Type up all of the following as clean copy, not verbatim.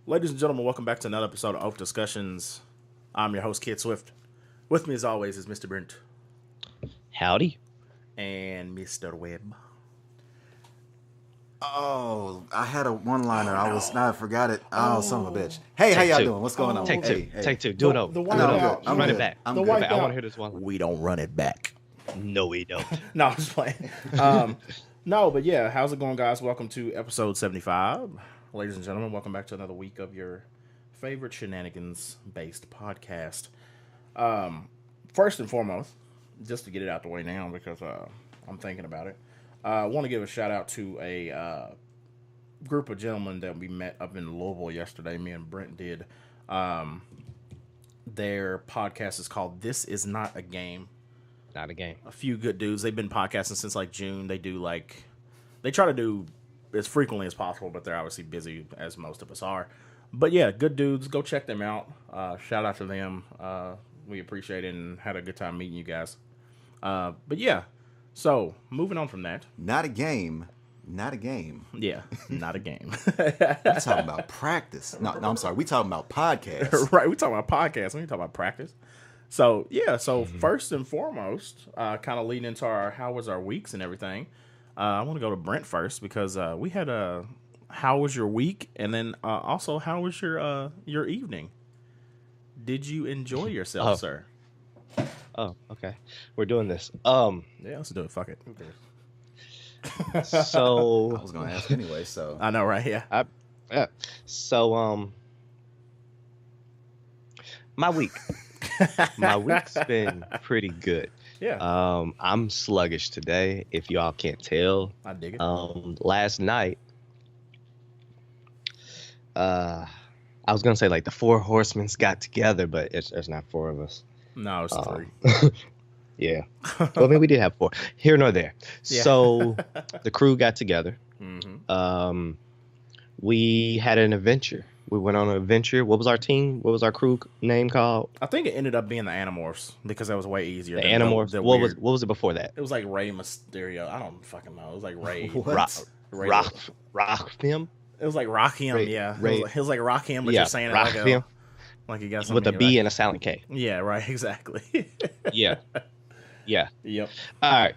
Ladies and gentlemen, welcome back to another episode of Oafdiscussions. I'm your host, Kid Swift. With me, as always, is Mr. Brent. Howdy. And Mr. Webb. Oh, I had a one-liner. I forgot it. Oh, son of a bitch. Hey, how y'all doing? What's going on? Take two. Hey. Take two. Do it over. The Run it back. I'm Run good. it back. I want to hear this one. We don't run it back. No, we don't. No, I'm just playing. No, but yeah, how's it going, guys? Welcome to episode 75. Ladies and gentlemen, welcome back to another week of your favorite shenanigans-based podcast. First and foremost, just to get it out the way now because I'm thinking about it, I want to give a shout-out to a group of gentlemen that we met up in Louisville yesterday. Me and Brent did. Their podcast is called This Is Not a Game. Not a game. A few good dudes. They've been podcasting since like June. They try to do as frequently as possible, but they're obviously busy as most of us are. But yeah, good dudes. Go check them out. Shout out to them. We appreciate it and had a good time meeting you guys. But yeah, so moving on from that. Not a game. Not a game. Yeah, not a game. We're talking about practice. No, I'm sorry. We talking about podcasts. Right, we talking about podcasts. We talking about practice. So yeah, first and foremost, kind of leading into our how was our weeks and everything. I want to go to Brent first because we had a how was your week, and then also how was your evening? Did you enjoy yourself, sir? Oh, okay. We're doing this. Yeah, let's do it. Fuck it. Who cares? So I was gonna ask anyway. So I know, right? Yeah. So my week's been pretty good. Yeah. I'm sluggish today, if y'all can't tell. I dig it. Last night, I was gonna say like the Four Horsemen got together, but there's not four of us. No, it's three. Yeah. Well, I mean, we did have four. Here nor there. Yeah. So the crew got together. Mm-hmm. We had an adventure. We went on an adventure. What was our team? What was our crew name called? I think it ended up being the Animorphs because that was way easier. The Animorphs. What was it before that? It was like Rey Mysterio. I don't fucking know. It was like Ray. Rakhim. It was like Rakhim. Yeah. It was like Rakhim, but you're saying it like you got something with a B and a silent K. Yeah. Right. Exactly. Yeah. Yep. All right.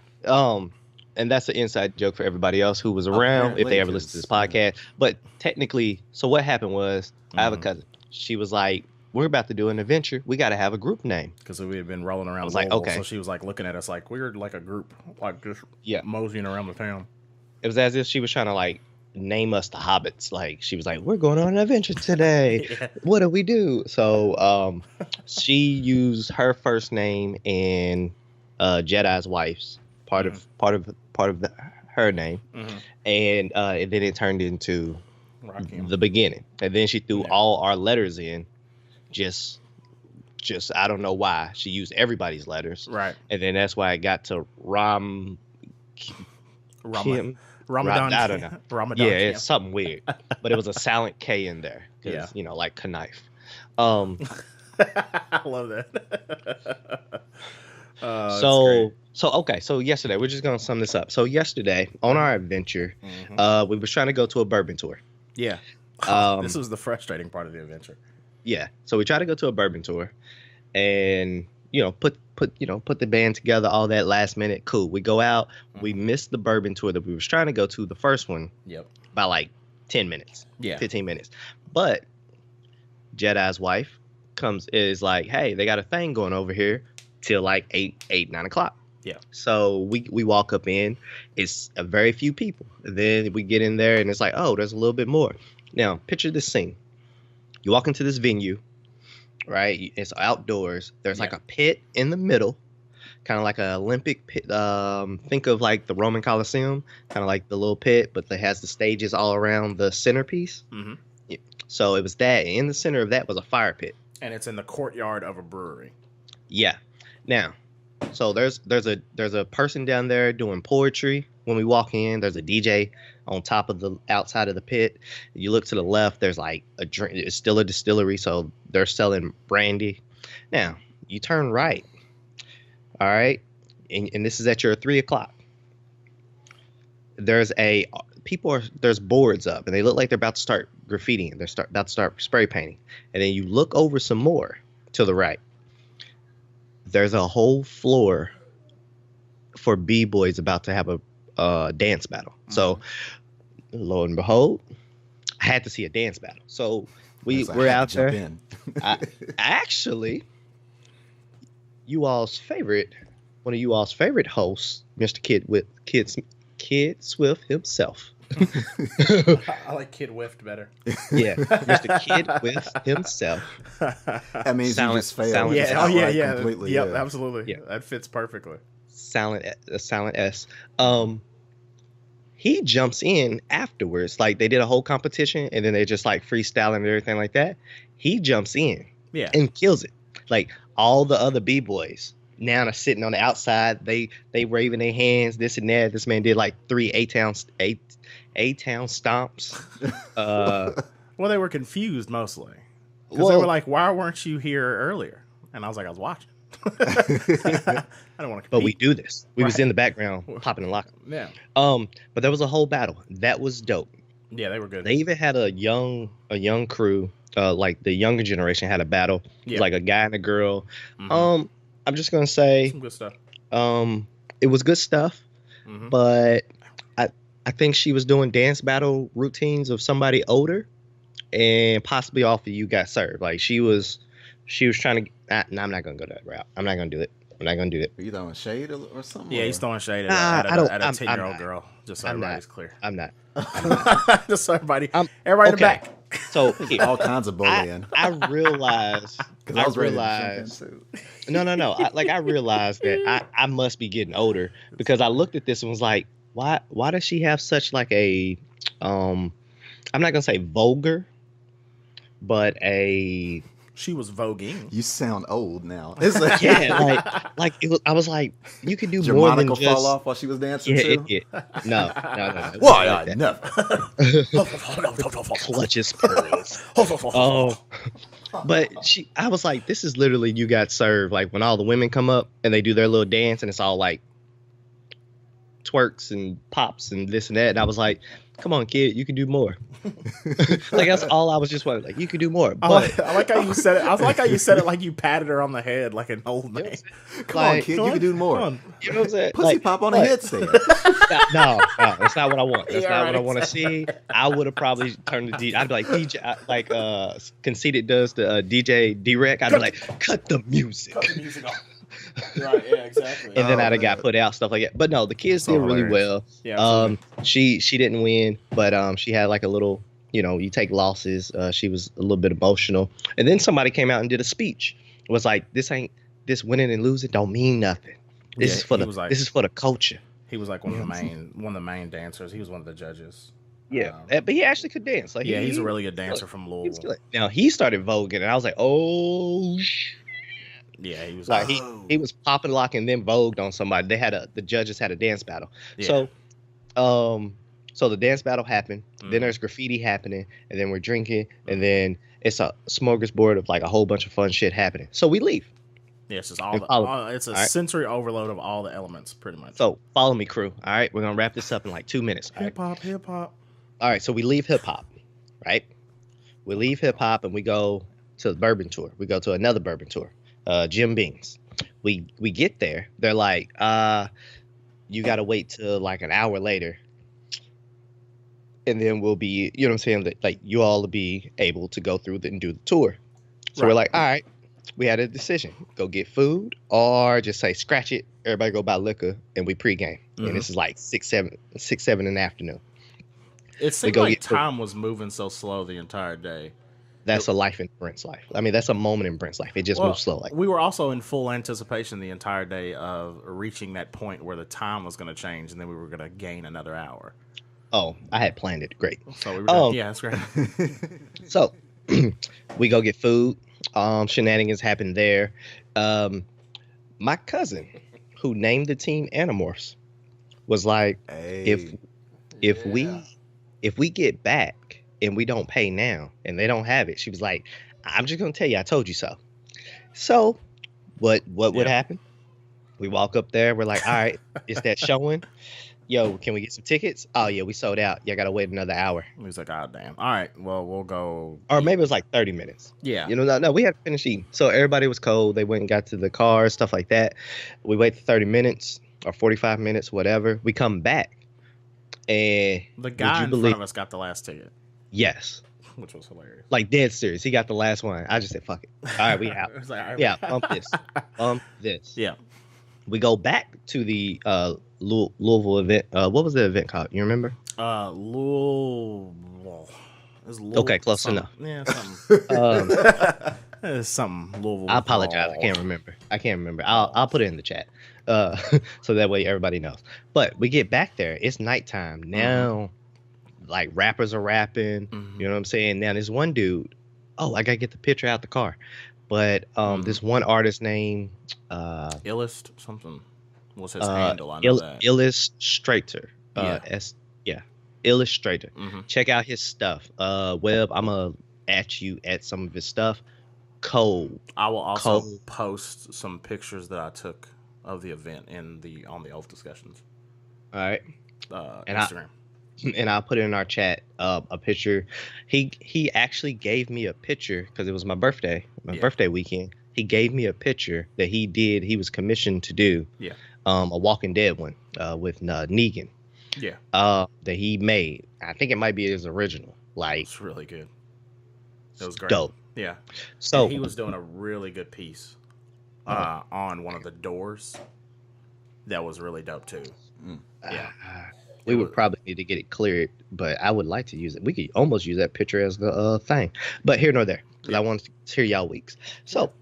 And that's an inside joke for everybody else who was around if they ever listened to this podcast. But technically, so what happened was I have a cousin. She was like, we're about to do an adventure. We got to have a group name. Because we had been rolling around. I was like, okay. So she was like looking at us like we're like a group, like just moseying around the town. It was as if she was trying to like name us the hobbits. Like she was like, we're going on an adventure today. Yeah. What do we do? So she used her first name and Jedi's wife's part of her name, and then it turned into the beginning, and then she threw all our letters in. Just I don't know why she used everybody's letters, right? And then that's why I got to Ramadan. I don't know. Ramadan. Yeah, it's something weird, but it was a silent K in there because like knife. I love that. So yesterday, we're just gonna sum this up. So yesterday on our adventure, we was trying to go to a bourbon tour. Yeah. This was the frustrating part of the adventure. Yeah. So we tried to go to a bourbon tour, and put the band together, all that last minute. Cool. We go out. We missed the bourbon tour that we was trying to go to, the first one. Yep. By like 10 minutes. Yeah. 15 minutes. But Jedi's wife is like, hey, they got a thing going over here till like 9 o'clock. Yeah. So we walk up in. It's a very few people. Then we get in there and it's like, oh, there's a little bit more. Now, picture this scene. You walk into this venue, right? It's outdoors. There's like a pit in the middle, kind of like an Olympic pit. Think of like the Roman Coliseum, kind of like the little pit, but it has the stages all around the centerpiece. Mm-hmm. Yeah. So it was that. In the center of that was a fire pit. And it's in the courtyard of a brewery. Yeah. Now, so there's a person down there doing poetry. When we walk in, there's a DJ on top of the outside of the pit. You look to the left, there's like a drink. It's still a distillery, so they're selling brandy. Now, you turn right. All right. And this is at your 3 o'clock. There's there's boards up, and they look like they're about to start graffitiing. They're about to start spray painting, and then you look over some more to the right. There's a whole floor for b-boys about to have a dance battle. So, lo and behold, I had to see a dance battle. So we're out there. Actually, one of you all's favorite hosts, Mr. Kid Swift himself. I like Kid Whiffed better. Yeah, Mr. Kid Whiffed himself. That means you just failed. Yeah, Completely. Yep, Yeah. absolutely. Yeah, that fits perfectly. Silent S. He jumps in afterwards. Like, they did a whole competition, and then they just like freestyling and everything like that. He jumps in, and kills it. Like, all the other b-boys now are sitting on the outside. They waving their hands, this and that. This man did like 3 A-Town stomps. Well, they were confused mostly because they were like, "Why weren't you here earlier?" And I was like, "I was watching." I don't want to. But we do this. We was in the background popping and locking. Yeah. But there was a whole battle that was dope. Yeah, they were good. They even had a young crew. Like the younger generation had a battle. Yeah. Like a guy and a girl. I'm just gonna say some good stuff. It was good stuff, but I think she was doing dance battle routines of somebody older, and possibly off of you got served. Like she was trying to. No, I'm not gonna go that route. I'm not gonna do it. Are you throwing shade or something? Yeah, he's throwing shade at a 10-year-old girl. Just so everybody's clear. I'm not. Just so everybody in the back. So all kinds of bullying. I realized. No. I realized that I must be getting older because I looked at this and was like, why does she have such like a I'm not gonna say vulgar, but a. She was voguing. You sound old now. Like it was. I was like, you could do Did your more than monocle just fall off while she was dancing too. No. Why I never. Clutches pearls. But I was like, this is literally you got served. Like when all the women come up and they do their little dance and it's all like twerks and pops and this and that. And I was like, come on, kid, you can do more. Like that's all I was just wanting. Like you could do more. But I like how you said it. I like how you said it like you patted her on the head like an old man. Come on, kid, you can do more. You know what I'm saying? Pussy pop on a headstand. No, that's not what I want. That's not what I want to see. I would have probably turned to DJ. I'd be like DJ, like Conceited does the DJ D-Rec. I'd be like, cut the music. Cut the music off. Right, yeah, exactly. And then I'd have got put out, stuff like that. But no, the kids did really well. Yeah, she didn't win, but she had like a little, you take losses. She was a little bit emotional. And then somebody came out and did a speech. It was like, this winning and losing don't mean nothing. This is for the culture. He was like one of the main dancers. He was one of the judges. Yeah, but he actually could dance. Like he's a really good dancer from Louisville. Now he started voguing, and I was like, oh shit. Yeah, he was like he was popping, locking, then vogued on somebody. The judges had a dance battle. Yeah. So the dance battle happened. Then there's graffiti happening, and then we're drinking, and then it's a smorgasbord of like a whole bunch of fun shit happening. So we leave. Yes, it's a sensory overload of all the elements, pretty much. So follow me, crew. All right, we're gonna wrap this up in like 2 minutes. Hip hop. All right, so we leave hip hop, right? We leave hip hop and we go to the bourbon tour. We go to another bourbon tour. Jim Beam's. We get there. They're like, you got to wait till like an hour later, and then we'll be, you know what I'm saying? Like you all will be able to go through and do the tour. So we're like, all right, we had a decision: go get food or just say scratch it. Everybody go buy liquor and we pregame. And this is like 6, 7 in the afternoon. It seemed like time was moving so slow the entire day. That's a life in Brent's life. I mean, that's a moment in Brent's life. It just moves slow. We were also in full anticipation the entire day of reaching that point where the time was going to change, and then we were going to gain another hour. Oh, I had planned it. Great. So we were yeah, that's great. So we go get food. Shenanigans happened there. My cousin, who named the team Animorphs, was like, if we get back and we don't pay now and they don't have it, she was like, I'm just gonna tell you, I told you so. So what would happen? We walk up there, we're like, all right, is that showing? yo, can we get some tickets? Oh yeah, we sold out. Y'all gotta wait another hour. He was like, "Oh damn! All right, well we'll go." Or maybe it was like 30 minutes. Yeah, You know, no, we had to finish eating. So everybody was cold. They went and got to the car, stuff like that. We wait for 30 minutes or 45 minutes, whatever. We come back, and the guy in front of us got the last ticket, yes, which was hilarious. like dead serious. He got the last one. I just said, "Fuck it. All right, we out." It was like, all right, Yeah, bump this, bump this. Yeah, We go back to the Louisville event. What was the event called? You remember? Louisville. Okay, close something. enough. Yeah, something. Um, It's something Louisville. I apologize. I can't remember. I'll put it in the chat, so that way everybody knows. But we get back there. It's nighttime now. Like rappers are rapping. You know what I'm saying? Now there's one dude. Oh, I gotta get the picture out the car. But this one artist named Illest something. What's his handle? I know that. Illustrator. Illustrator. Check out his stuff. Web. I'ma at some of his stuff. Cold. I will also post some pictures that I took of the event on the Oafdiscussions. All right. Instagram. And I'll put it in our chat a picture. He actually gave me a picture because it was my birthday weekend. He gave me a picture that he was commissioned to do. Yeah. A Walking Dead one with Negan. Yeah. That he made. I think it might be his original. Like, it's really good. It was great. Dope. Yeah. So and he was doing a really good piece on one of the doors. That was really dope too. Yeah. We would probably need to get it cleared, but I would like to use it. We could almost use that picture as the thing. But here nor there, because I want to hear y'all weeks. So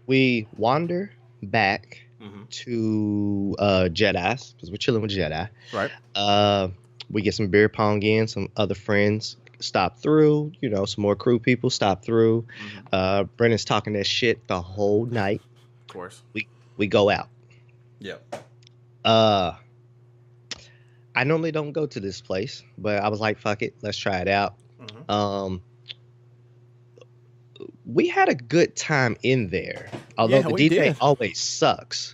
we wander back to Jedi's, because we're chilling with Jedi. Right. We get some beer pong in, some other friends stop through, some more crew people stop through. Brent is talking that shit the whole night. Of course. We go out. Yep. I normally don't go to this place, but I was like, fuck it, let's try it out. We had a good time in there, although the DJ always sucks.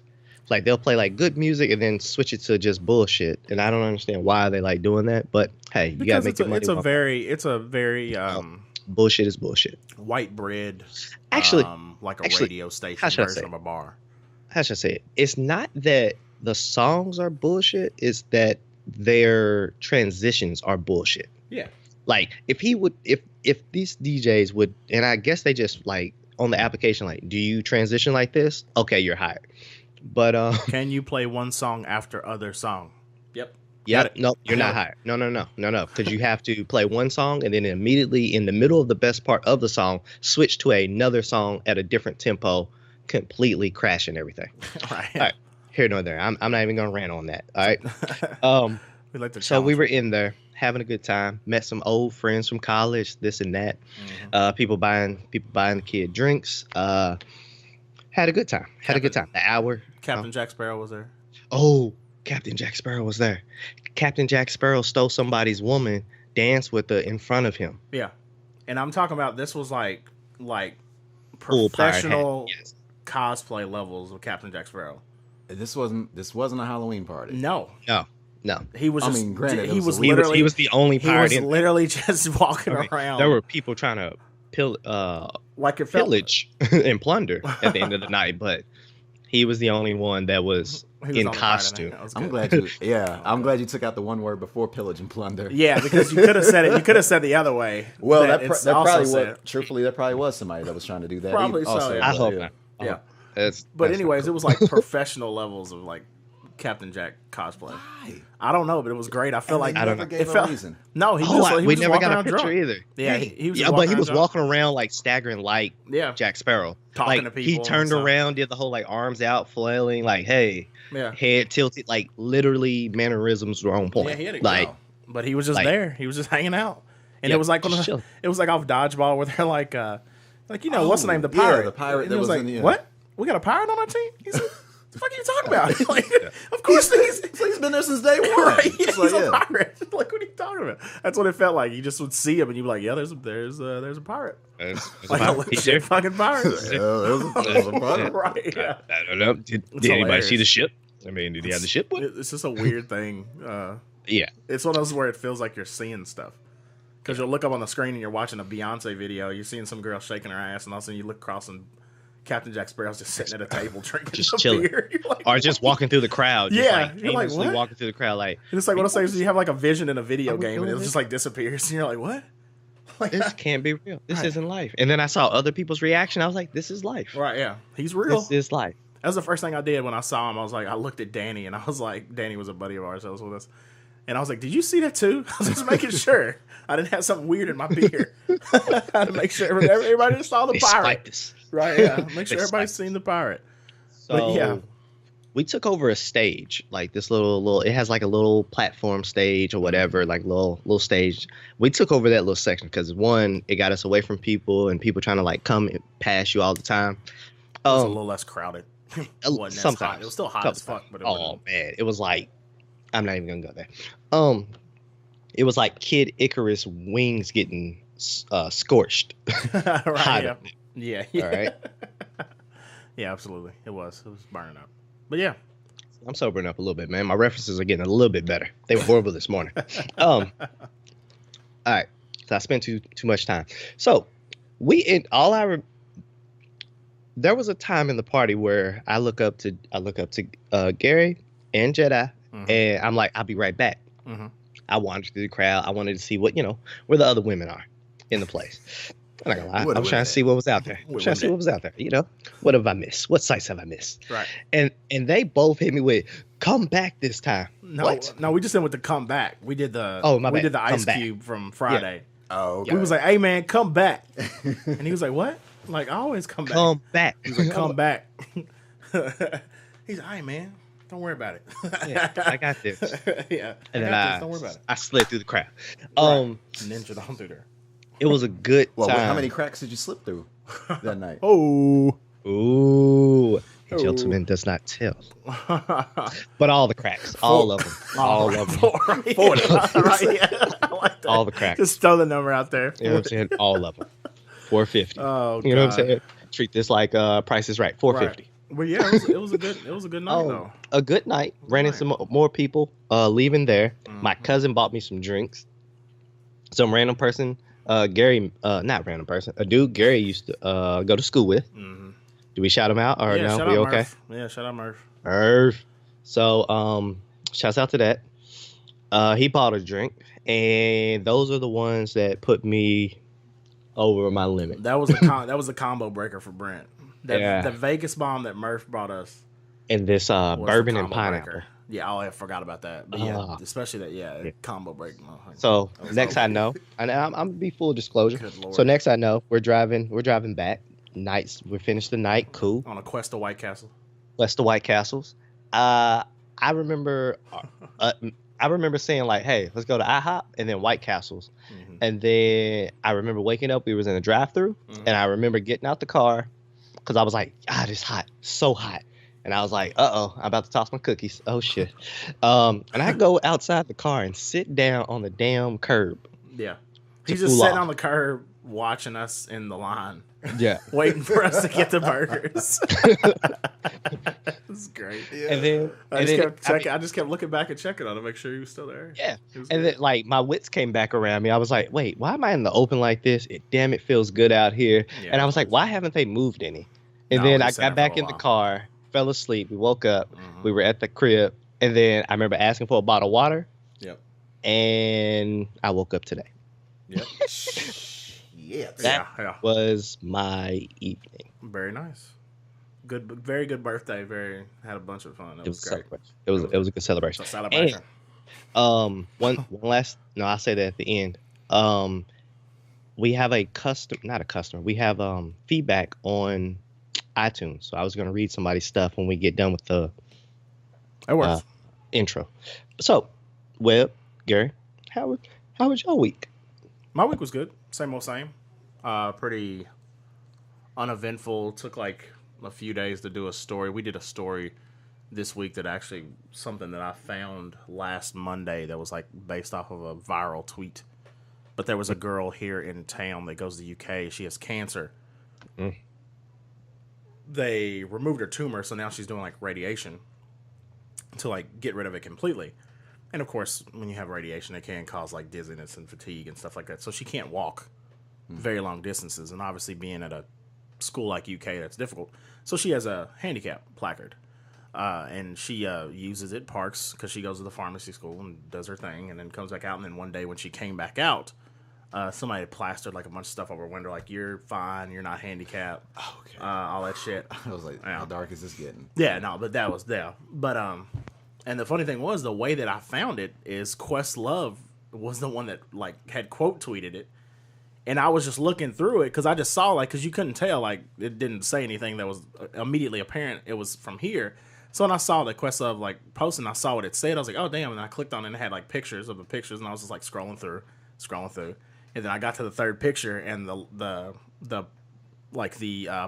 Like, they'll play like good music and then switch it to just bullshit, and I don't understand why they like doing that. But hey, you gotta make your money. It's a very bullshit is bullshit. White bread, actually, like a radio station version of a bar. How should I say it? It's not that the songs are bullshit; it's that their transitions are bullshit. Yeah. Like, if these DJs would, and I guess they just like on the application, like, do you transition like this? Okay, you're hired. But can you play one song after other song? Yep. No, you're not hired. No. Because you have to play one song and then immediately in the middle of the best part of the song, switch to another song at a different tempo, completely crashing everything. Right. All right. Here nor there. I'm not even gonna rant on that. All right. So we were in there having a good time. Met some old friends from college. This and that. People buying the kid drinks. Had a good time. The hour. Captain Jack Sparrow was there. Oh, Captain Jack Sparrow was there. Captain Jack Sparrow stole somebody's woman, danced with her in front of him. Yeah, and I'm talking about this was like Full professional cosplay levels of Captain Jack Sparrow. This wasn't a Halloween party. No. He was. Granted, he was the only pirate. He was literally just walking around. There were people trying to pillage and plunder at the end of the night, but he was the only one that was in costume. I'm glad you took out the one word before pillage and plunder. Yeah, because you could have said it. You could have said the other way. Well, that probably was. Truthfully, that probably was somebody that was trying to do that. Probably so. I hope not. Yeah. That's anyways, it was like professional levels of like Captain Jack cosplay. Why? I don't know, but it was great. I feel like I don't know. Gave a reason. No, he was we just never walking got a around picture drunk. either. Yeah, he was. But he was walking around like staggering like Jack Sparrow, talking to people. He turned around, did the whole like arms out, flailing, like hey, head tilted, like literally mannerisms were on point. Yeah, he had it like, but he was just there. He was just hanging out, and it was like it was like off dodgeball where they're like what's the name? The pirate. Yeah, the pirate. That was like what? We got a pirate on our team? He's like, what the fuck are you talking about? Like, of course he's been there since day one. Right? Yeah, he's a pirate. Like, what are you talking about? That's what it felt like. You just would see him and you'd be like, yeah, there's a pirate. There's like a legit fucking pirate. There's a pirate. Right. Yeah. I don't know. Did anybody see the ship? I mean, did he have the shit one? It's just a weird thing. Yeah. It's one of those where it feels like you're seeing stuff. Because you'll look up on the screen and you're watching a Beyonce video. You're seeing some girl shaking her ass, and all of a sudden you look across and Captain Jack Sparrow's just sitting at a table drinking just some chilling. beer. Like, or just walking through the crowd. Just Yeah, like you're like, aimlessly what? walking through the crowd. Like, and it's like what I say is you have like a vision in a video game, and it doing just like disappears, and you're like, what? Like, this can't be real. This Right. isn't life. And then I saw other people's reaction. I was like, this is life. right? Yeah, he's real. This is life. That was the first thing I did when I saw him. I was like, I looked at Danny, and I was like, Danny was a buddy of ours that was with us. And I was like, did you see that too? I was just making sure I didn't have something weird in my beer. I had to make sure everybody saw the They pirate. spiked us. Right, yeah. Make sure They everybody's spiked seen the pirate. So But yeah. we took over a stage, like this little. It has like a little platform stage or whatever, like little stage. We took over that little section because one, it got us away from people and people trying to like come past you all the time. It was a little less crowded. It wasn't as sometimes hot. It was still hot as fuck, but it oh man, it was like I'm not even gonna go there. It was like Kid Icarus wings getting scorched. right, Hot yeah. up there. Yeah. All right. Yeah, absolutely. It was burning up. But yeah. I'm sobering up a little bit, man. My references are getting a little bit better. They were horrible this morning. All right. So I spent too much time. So there was a time in the party where I look up to Gary and Jedi, and I'm like, I'll be right back. Mm-hmm. I wandered through the crowd. I wanted to see where the other women are in the place. I'm not gonna lie. I'm trying to see what was out there. I'm trying to see what was out there. What have I missed? What sites have I missed? Right. And they both hit me with, come back this time. No, What? no, we just went with the come back. We did the my we bad. did the Come Ice back. Cube from Friday. Oh, okay. We was like, hey man, come back. And he was like, what? I'm like, I always come back. Come back. He was like, come back. He's like, hey man, don't worry about it. Yeah, I got this. Yeah. And I then got this. Don't worry about it. I slid through the crowd. Right. Ninja on through there. It was a good Well, time. how many cracks did you slip through that night? Oh. Ooh. A gentleman does not tell. But all the cracks. All of them. All of them. 40. Right, yeah. I like that. All the cracks. Just throw the number out there. You know what I'm saying? All of them. 450. Oh, you know what God. I'm saying? Treat this like Price is Right. 450. Right. But yeah, it was a good night though. A good night. Ran into some more people leaving there. My cousin bought me some drinks. Some random person, Gary, not random person, a dude Gary used to go to school with. Mm-hmm. Do we shout him out or Yeah, no? shout We out okay? Murph. Yeah, shout out Murph. Murph. So shouts out to that. He bought a drink, and those are the ones that put me over my limit. That was a combo breaker for Brent. Yeah. The Vegas bomb that Murph brought us. And this was the bourbon and combo pineapple. breaker. Yeah, I forgot about that. But yeah, especially that combo break. So That was next okay. I know, and I'm gonna be full disclosure. Good Lord. So next I know, we're driving back. We finished the night, cool. On a quest to White Castle. West of White Castles. I remember saying like, "Hey, let's go to IHOP and then White Castles." Mm-hmm. And then I remember waking up. We was in a drive-through, Mhm. and I remember getting out the car because I was like, "God, it's hot, so hot." And I was like, "Uh-oh, I'm about to toss my cookies. Oh shit!" And I go outside the car and sit down on the damn curb. Yeah. To He's just cool sitting off. on the curb watching us in the line, Yeah. waiting for us to get the burgers. This is great. And then I just kept looking back and checking on him to make sure he was still there. Yeah. He was And good. then like my wits came back around me. I was like, wait, why am I in the open like this? It feels good out here. Yeah. And I was like, why haven't they moved any? And No, then we I sat got for back a in the while. car, fell asleep. We woke up. Mhm. We were at the crib. And then I remember asking for a bottle of water. Yep. And I woke up today. Yep. Yeah. Yeah. Was my evening. Very nice. Good, very good birthday. Had a bunch of fun. That It was was a great. celebration. It was a good celebration. So celebration. One last no, I'll say that at the end. We have we have feedback on iTunes. So I was gonna read somebody's stuff when we get done with the It works. intro. So, Webb, Gary, how was your week? My week was good. Same old same. Pretty uneventful. Took like a few days to do a story. We did a story this week that actually something that I found last Monday that was like based off of a viral tweet. But there was a girl here in town that goes to the UK. She has cancer. Mm. They removed her tumor, so now she's doing like radiation. to like get rid of it completely. And of course, when you have radiation, it can cause like dizziness and fatigue and stuff like that. So she can't walk very long distances, and obviously being at a school like UK, that's difficult. So she has a handicap placard, and she uses it, parks, because she goes to the pharmacy school and does her thing, and then comes back out. And then one day when she came back out, somebody had plastered like a bunch of stuff over her window, like, you're fine, you're not handicapped, all that shit. I was like, how dark is this getting? Yeah, no, but that was there. But and the funny thing was, the way that I found it is Questlove was the one that like had quote tweeted it, and I was just looking through it because I just saw, like, because you couldn't tell, like, it didn't say anything that was immediately apparent it was from here. So when I saw that Questlove like posting, I saw what it said. I was like, oh damn! And I clicked on it and it had like pictures of the pictures, and I was just like scrolling through, and then I got to the third picture, and the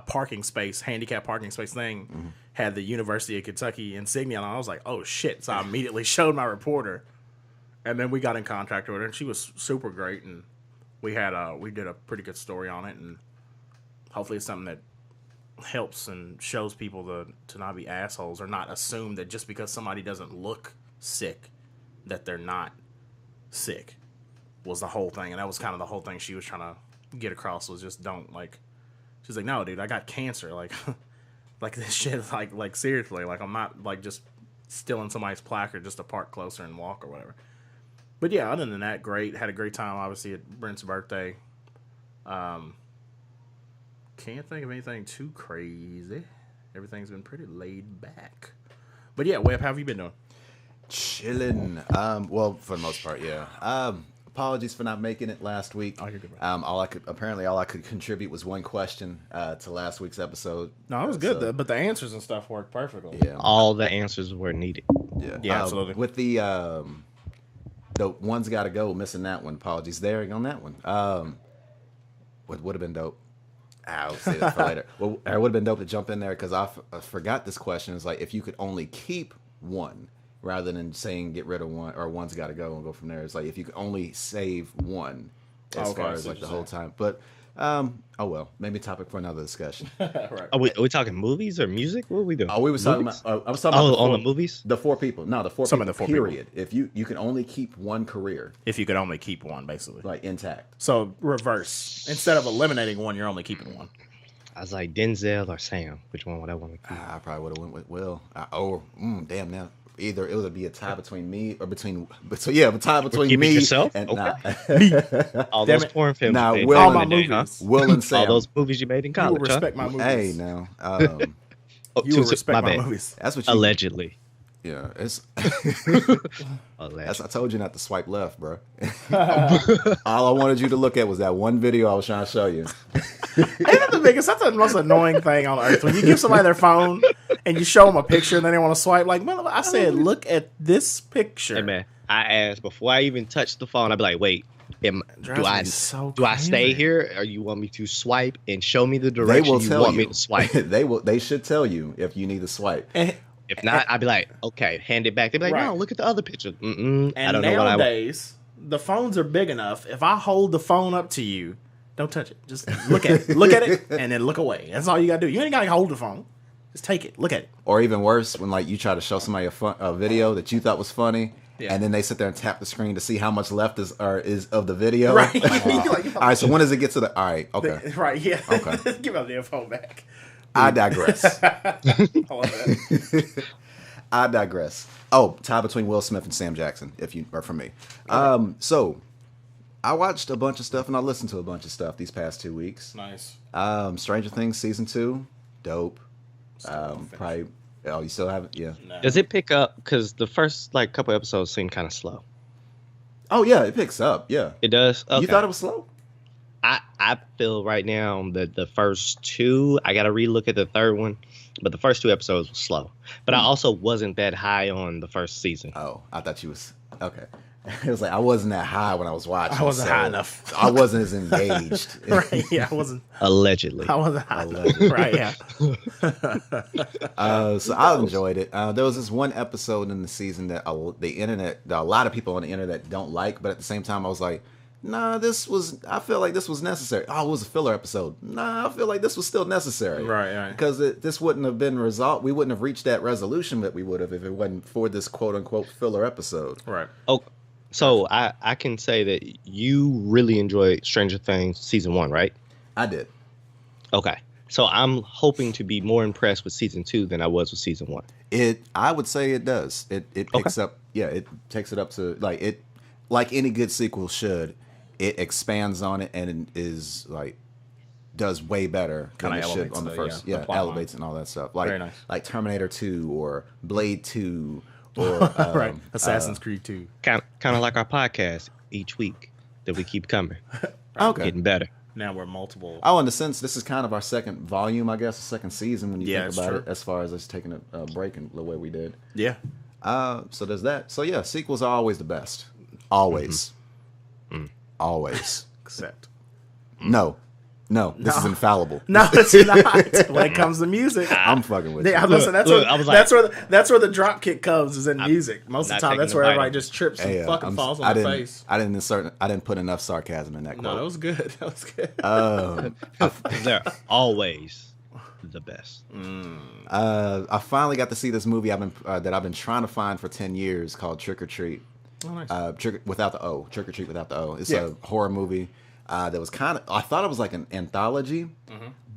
parking space, handicap parking space thing had the University of Kentucky insignia on it. I was like, oh shit. So I immediately showed my reporter, and then we got in contact with her, and she was super great, and we did a pretty good story on it, and hopefully it's something that helps and shows people to not be assholes, or not assume that just because somebody doesn't look sick that they're not sick, was the whole thing. And that was kind of the whole thing she was trying to get across, was just don't, like, she's like, no, dude, I got cancer. Like, like this shit, like seriously, like, I'm not, like, just stealing somebody's placard just to park closer and walk or whatever. But yeah, other than that, great. Had a great time, obviously, at Brent's birthday. Can't think of anything too crazy. Everything's been pretty laid back. But yeah, Webb, how have you been doing? Chilling. Well, for the most part, yeah. Apologies for not making it last week. Oh, you're good, all I could contribute was one question to last week's episode. No, it was good, but the answers and stuff worked perfectly. Yeah. All the answers were needed. Yeah, absolutely. With the one's got to go, missing that one. Apologies there on that one. What would have been dope? I'll say that for later. Well, it would have been dope to jump in there because I forgot this question. It's like, if you could only keep one, rather than saying get rid of one or one's got to go and go from there. It's like, if you could only save one as far as like the whole time. But oh well, maybe topic for another discussion. Right. Are we talking movies or music? What are we doing? Oh, we was talking about. I was talking about on the movies. The four people. No, the four Some people. of the four period. If you can only keep one career, If you could only keep one, basically. like intact. So reverse. Instead of eliminating one, you're only keeping one. I was like Denzel or Sam. Which one would I want to keep? I probably would have went with Will. Damn now. Either it would be a tie between me or between a tie between Keep it me yourself? and Okay. All Damn those it. porn films. Nah, you made Will- back All in my the day, huh? movies. Will and Sam. All those movies you made in You college. will respect my movies. Hey now. You will respect my bad. movies. That's what you. Allegedly. Yeah. It's. Allegedly. I told you not to swipe left, bro. All I wanted you to look at was that one video I was trying to show you. Ain't that the biggest? That's the most annoying thing on earth. When you give somebody their phone and you show them a picture and then they want to swipe, like, man, I said, look at this picture. Hey man, I asked before I even touched the phone. I'd be like, wait, do I stay here, or you want me to swipe and show me the direction you want me to swipe? They should tell you if you need to swipe. If not, I'd be like, okay, hand it back. They'd be like, Right. no, look at the other picture. I And don't know what I want. nowadays, the phones are big enough. If I hold the phone up to you, don't touch it. Just look at it. Look at it, and then look away. That's all you gotta do. You ain't gotta hold the phone. Just take it. Look at it. Or even worse, when like you try to show somebody a video that you thought was funny, and then they sit there and tap the screen to see how much left is of the video. Right. All right. So when does it get to the? All right. Okay. Right. Yeah. Okay. Give us the phone back. I digress. I love that. I digress. Oh, tie between Will Smith and Sam Jackson, or for me. So I watched a bunch of stuff and I listened to a bunch of stuff these past 2 weeks. Nice. Stranger Things season 2, dope. Probably. Oh, you still haven't? Yeah. No. Does it pick up? Because the first couple episodes seem kind of slow. Oh yeah, it picks up. Yeah. It does. Okay. You thought it was slow? I feel right now that the first two, I got to relook at the third one, but the first two episodes were slow. But I also wasn't that high on the first season. Oh, I thought you was okay. It was like I wasn't that high when I was watching. I wasn't high enough. I wasn't as engaged. Right. Yeah. I wasn't. Allegedly. I wasn't high enough. Right. Yeah. So I enjoyed it. There was this one episode in the season that a lot of people on the internet don't like, but at the same time I was like, nah, I feel like this was necessary. Oh, it was a filler episode. Nah, I feel like this was still necessary. Right. Because this wouldn't have been resolved. We wouldn't have reached that resolution that we would have if it wasn't for this quote unquote filler episode. Right. Oh, so I can say that you really enjoyed Stranger Things season 1, right? I did. Okay. So I'm hoping to be more impressed with season 2 than I was with season 1. I would say it does. It picks up. Yeah, it takes it up to like any good sequel should. It expands on it and it is like does way better than it should on the first. Yeah, elevates and all that stuff. Like Very nice. Like Terminator 2 or Blade 2 or Right. Assassin's Creed 2. Kind of like our podcast each week that we keep coming. Okay. Getting better. Now we're multiple. Oh, in the sense, this is kind of our second volume, I guess, second season when you think about true. it, as far as us taking a break and the way we did. Yeah. So there's that. So yeah, sequels are always the best. Always. Always. Except. No, this is infallible. No, it's not. When it comes to music, I'm fucking with you. yeah, listen, that's where the drop kick comes is in music. Most of the time, that's where everybody just trips and fucking falls on their face. I didn't put enough sarcasm in that quote. No, that was good. That was good. They're always the best. I finally got to see this movie that I've been trying to find for 10 years called Trick or Treat. Oh, nice. Trick or Treat without the O. It's a horror movie that was I thought it was like an anthology,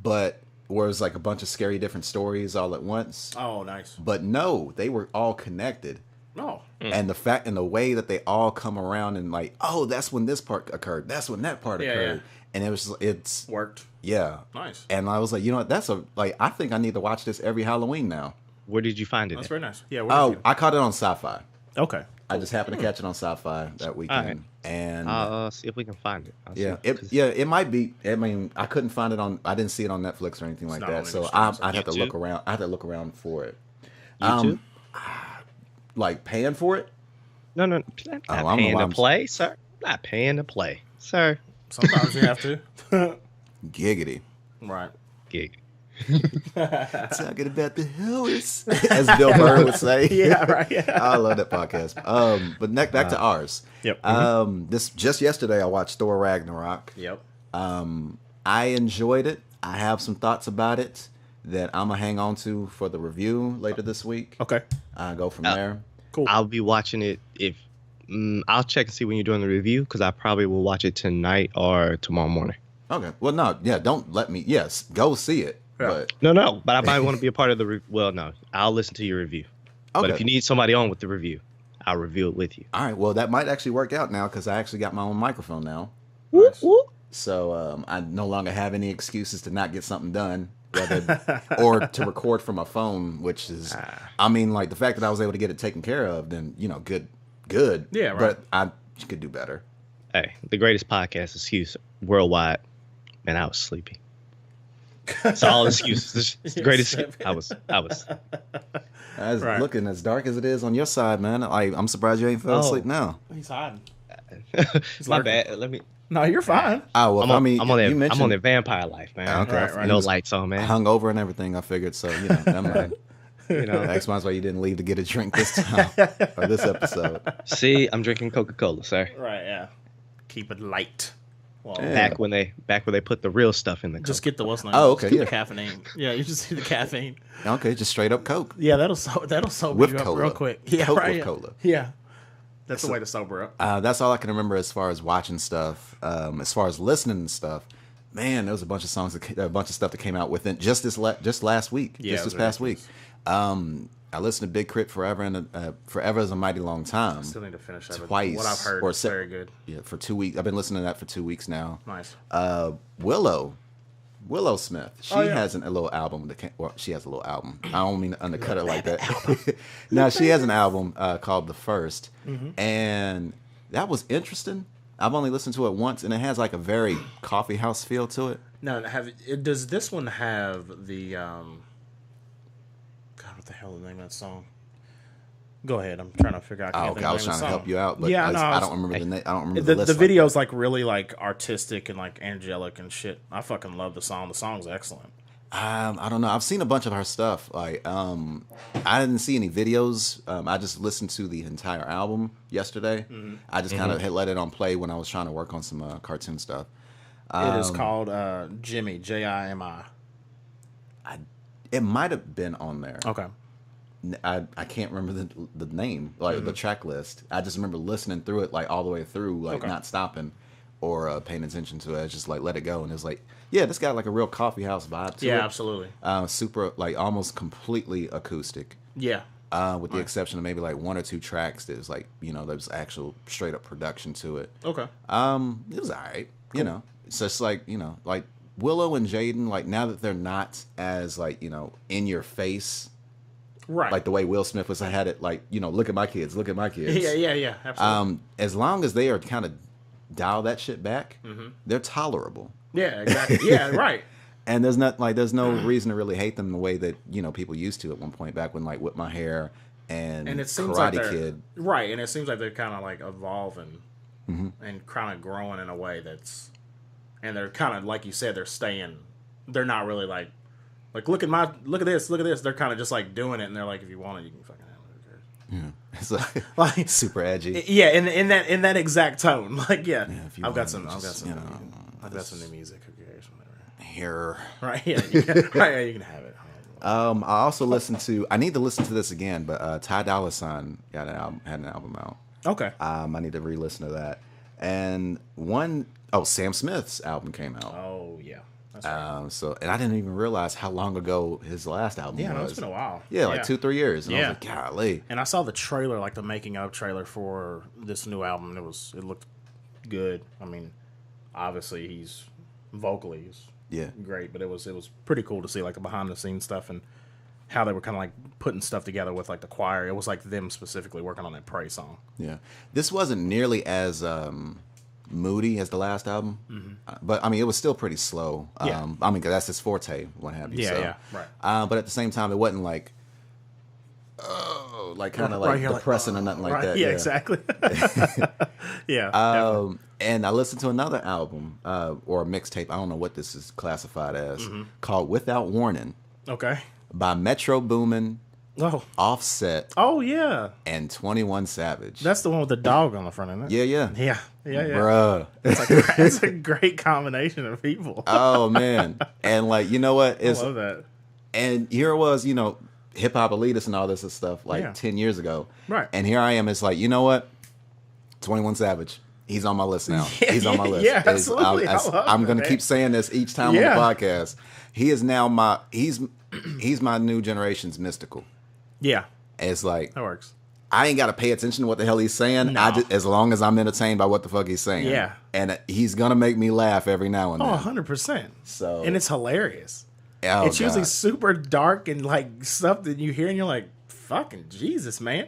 but where it was like a bunch of scary different stories all at once. Oh, nice. But no, they were all connected. No. And the way that they all come around and like, oh, that's when this part occurred. That's when that part occurred. And it's worked. Yeah. Nice. And I was like, you know what? I think I need to watch this every Halloween now. Where did you find it? That's very nice. Yeah. I caught it on Sci-Fi. Okay. I just happened to catch it on Sci-Fi that weekend. Right. And I'll see if we can find it. it might be. I mean, I couldn't find it I didn't see it on Netflix or anything like that. So I'd have to look around. I had to look around for it. YouTube? Like paying for it? No, not paying to play, sir. Not paying to play, sir. Sometimes you have to. Giggity. Right. Gig. Talking about the hills, as Bill Burr would say. Yeah, right. Yeah. I love that podcast. But back to ours. Yep. This just yesterday I watched Thor Ragnarok. Yep. I enjoyed it. I have some thoughts about it that I'm gonna hang on to for the review later this week. Okay. Go from there. Cool. I'll be watching it I'll check and see when you're doing the review because I probably will watch it tonight or tomorrow morning. Okay. Well, no, yeah. Don't let me. Yes, go see it. Yeah. But But I might want to be a part of the well, no. I'll listen to your review. Okay. But if you need somebody on with the review, I'll review it with you. all right. Well, that might actually work out now because I actually got my own microphone now. Whoop, whoop. So I no longer have any excuses to not get something done, or to record from my phone, which is, I mean, like the fact that I was able to get it taken care of, then good. Yeah, right. But I could do better. Hey, the greatest podcast excuse worldwide, and I was sleepy. It's all excuses. It's the greatest. I was. As Right. looking as dark as it is on your side, man. I'm surprised you ain't fell asleep now. He's hiding. My bad. Let me. No, you're fine. Oh well, I'm on you that. mentioned I'm on that vampire life, man. Okay. Right. No lights on, man. hungover and everything. I figured so. Never mind. You know. That's why you didn't leave to get a drink this time or this episode. See, I'm drinking Coca-Cola, sir. Right. Yeah. Keep it light. Well, Yeah. Back when they put the real stuff in the just Coke. get the what's name. Oh, okay, Just get yeah. the caffeine. Yeah, you just see the caffeine. Okay, just straight up Coke. Yeah, that'll sober With you up cola. real quick. Yeah, Coke right. with cola. Yeah. That's the way to sober up. That's all I can remember as far as watching stuff. As far as listening to stuff, man, there was a bunch of songs, a bunch of stuff that came out within just last week, Yeah, just it this was past week. ridiculous. I listened to Big Crit Forever and Forever is a Mighty Long Time. Still need to finish that. Twice, What I've heard or is se- very good. Yeah, for 2 weeks. I've been listening to that for 2 weeks now. Nice. Willow Smith. She has a little album. She has a little album. I don't mean to undercut it like that. No, she has an album called The First, and that was interesting. I've only listened to it once, and it has like a very coffee house feel to it. Now, does this one have the God? What the hell is the name of that song? Go ahead. I'm trying to figure out. Oh, okay. I was trying to help you out, but Yeah, no, I don't remember the name. I don't remember The list. video's like really like artistic and like angelic and shit. I fucking love the song. The song's excellent. I don't know. I've seen a bunch of her stuff. Like, I didn't see any videos. I just listened to the entire album yesterday. I just kind of had let it on play when I was trying to work on some cartoon stuff. It is called Jimmy, Jimi. It might have been on there. Okay. I can't remember the name, like the track list. I just remember listening through it like all the way through, like not stopping or paying attention to it. I just like let it go, and it was like, yeah, this got like a real coffee house vibe to it. Yeah, absolutely. Super, like almost completely acoustic. Yeah. With the exception of maybe like one or two tracks that was like, you know, there was actual straight up production to it. Okay. It was alright, you know. So it's like, you know, like Willow and Jaden, like now that they're not as like, you know, in your face. Right. Like the way Will Smith was, I had it like, you know, look at my kids, look at my kids. Yeah, absolutely. As long as they are kind of dial that shit back, they're tolerable. Yeah, exactly. Yeah, right. And there's no reason to really hate them the way that, you know, people used to at one point back when like Whip My Hair and it seems Karate like Kid. Right, and it seems like they're kind of like evolving and kind of growing in a way that's, and they're kind of, like you said, they're not really like look at this. They're kind of just like doing it, and they're like, if you want it, you can fucking have it. Yeah, it's like super edgy. Yeah, in that exact tone. Like, yeah, I've got some new music. Who cares? Whatever. Here, right? Yeah, you can have it. I also listened to. I need to listen to this again, but Ty Dolla $ign had an album out. Okay. I need to re-listen to that. And Sam Smith's album came out. Oh yeah. So I didn't even realize how long ago his last album was. Yeah, it's been a while. Yeah, like 2-3 years. And I was like, golly. And I saw the trailer, like the making of trailer for this new album. It looked good. I mean, obviously he's great, but it was pretty cool to see like the behind the scenes stuff and how they were kind of like putting stuff together with like the choir. It was like them specifically working on that Pray song. Yeah, this wasn't nearly as moody as the last album, but I mean it was still pretty slow. I mean, 'cause that's his forte, what have you. Yeah, right. But at the same time, it wasn't like kind of like depressing or nothing like that. Yeah, exactly. Yeah. And I listened to another album or a mixtape. I don't know what this is classified as, called "Without Warning." Okay. By Metro Boomin, Offset. Oh yeah. And 21 Savage. That's the one with the dog on the front, isn't it? Yeah. Bruh. It's a great combination of people. Oh man. And like, you know what? I love that. And here it was, you know, hip hop elitist and all this stuff 10 years ago. Right. And here I am, it's like, you know what? 21 Savage. He's on my list now. He's on my list. Yeah, absolutely. I'm going to keep saying this each time on the podcast. He is now he's my new generation's Mystical. Yeah. It's like, that works. I ain't got to pay attention to what the hell he's saying. No. As long as I'm entertained by what the fuck he's saying. Yeah. And he's going to make me laugh every now and then. 100%. So, and it's hilarious. Oh, it's usually super dark and like stuff that you hear and you're like, fucking Jesus, man.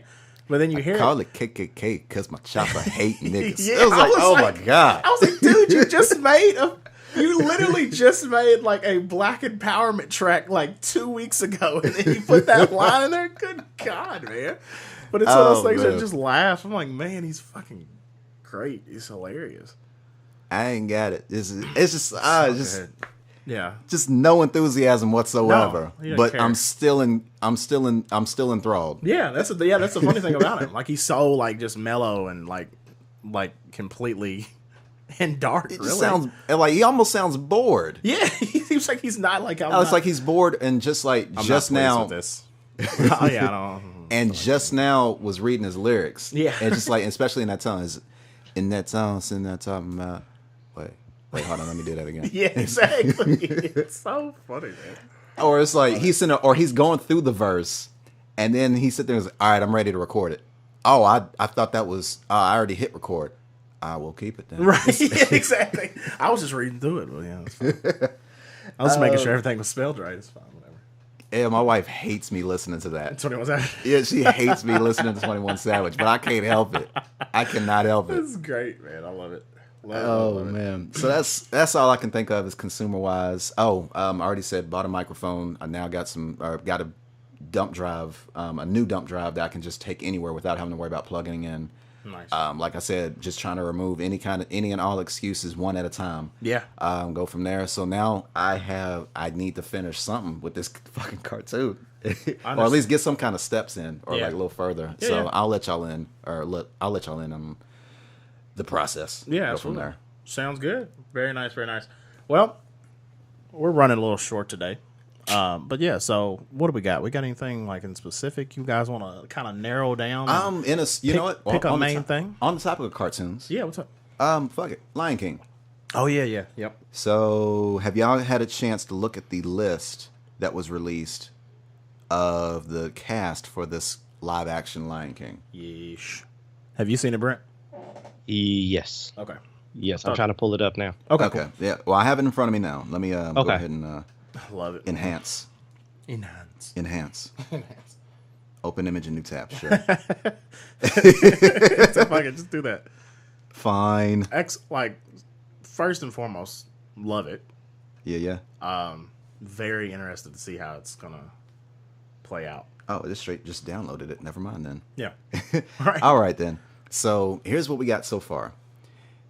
But then you hear call it KKK because my chopper hate niggas. Yeah, it was like, oh my God. I was like, dude, you literally just made like a black empowerment track like 2 weeks ago, and then you put that line in there. Good God, man! But it's one of those things that just laugh. I'm like, man, he's fucking great. He's hilarious. I ain't got it. It's just just no enthusiasm whatsoever. No, but care. I'm still enthralled. Yeah, that's the funny thing about him. Like he's so like just mellow and like completely. And dark, it just sounds like he almost sounds bored. Yeah, he seems like he's not like. It's like he's bored and just like I'm just now. With this. Oh yeah, I don't. And just now was reading his lyrics. Yeah, and just like, especially in that song, sitting there talking about. Wait, hold on, let me do that again. Yeah, exactly. It's so funny, man. Or it's like he's going through the verse, and then he sit there and is like, all right, I'm ready to record it. Oh, I thought that was I already hit record. I will keep it then. Right, exactly. I was just reading through it. But yeah, it's fine. I was making sure everything was spelled right. It's fine, whatever. Yeah, my wife hates me listening to that. 21 Savage. Yeah, she hates me listening to 21 Savage, but I can't help it. I cannot help it. It's great, man. I love it. Love it. Man. So that's all I can think of as consumer wise. I already said bought a microphone. I now got a dump drive, a new dump drive that I can just take anywhere without having to worry about plugging in. Nice. Like I said, just trying to remove any and all excuses one at a time. Yeah. Go from there. So now I need to finish something with this fucking cartoon, or at least get some kind of steps in, or like a little further. Yeah, so yeah. I'll let y'all in, I'll let y'all in on the process. Yeah, go absolutely. from there. Sounds good. Very nice, very nice. Well, we're running a little short today. But yeah, so what do we got? We got anything like in specific you guys want to kind of narrow down? Know what? Pick a main thing. On the topic of cartoons. Yeah, what's up? Fuck it. Lion King. Oh yeah. Yep. So, have y'all had a chance to look at the list that was released of the cast for this live action Lion King? Yeesh. Have you seen it, Brent? Yes. Okay. Yes, I'm trying to pull it up now. Okay. Okay. Cool. Yeah. Well, I have it in front of me now. Let me go ahead and I love it. enhance. Open image and new tab. Sure. So if I could just do that. Fine. First and foremost, love it. Yeah. Very interested to see how it's gonna play out. Oh, just downloaded it. Never mind then. Yeah. All right then. So here's what we got so far.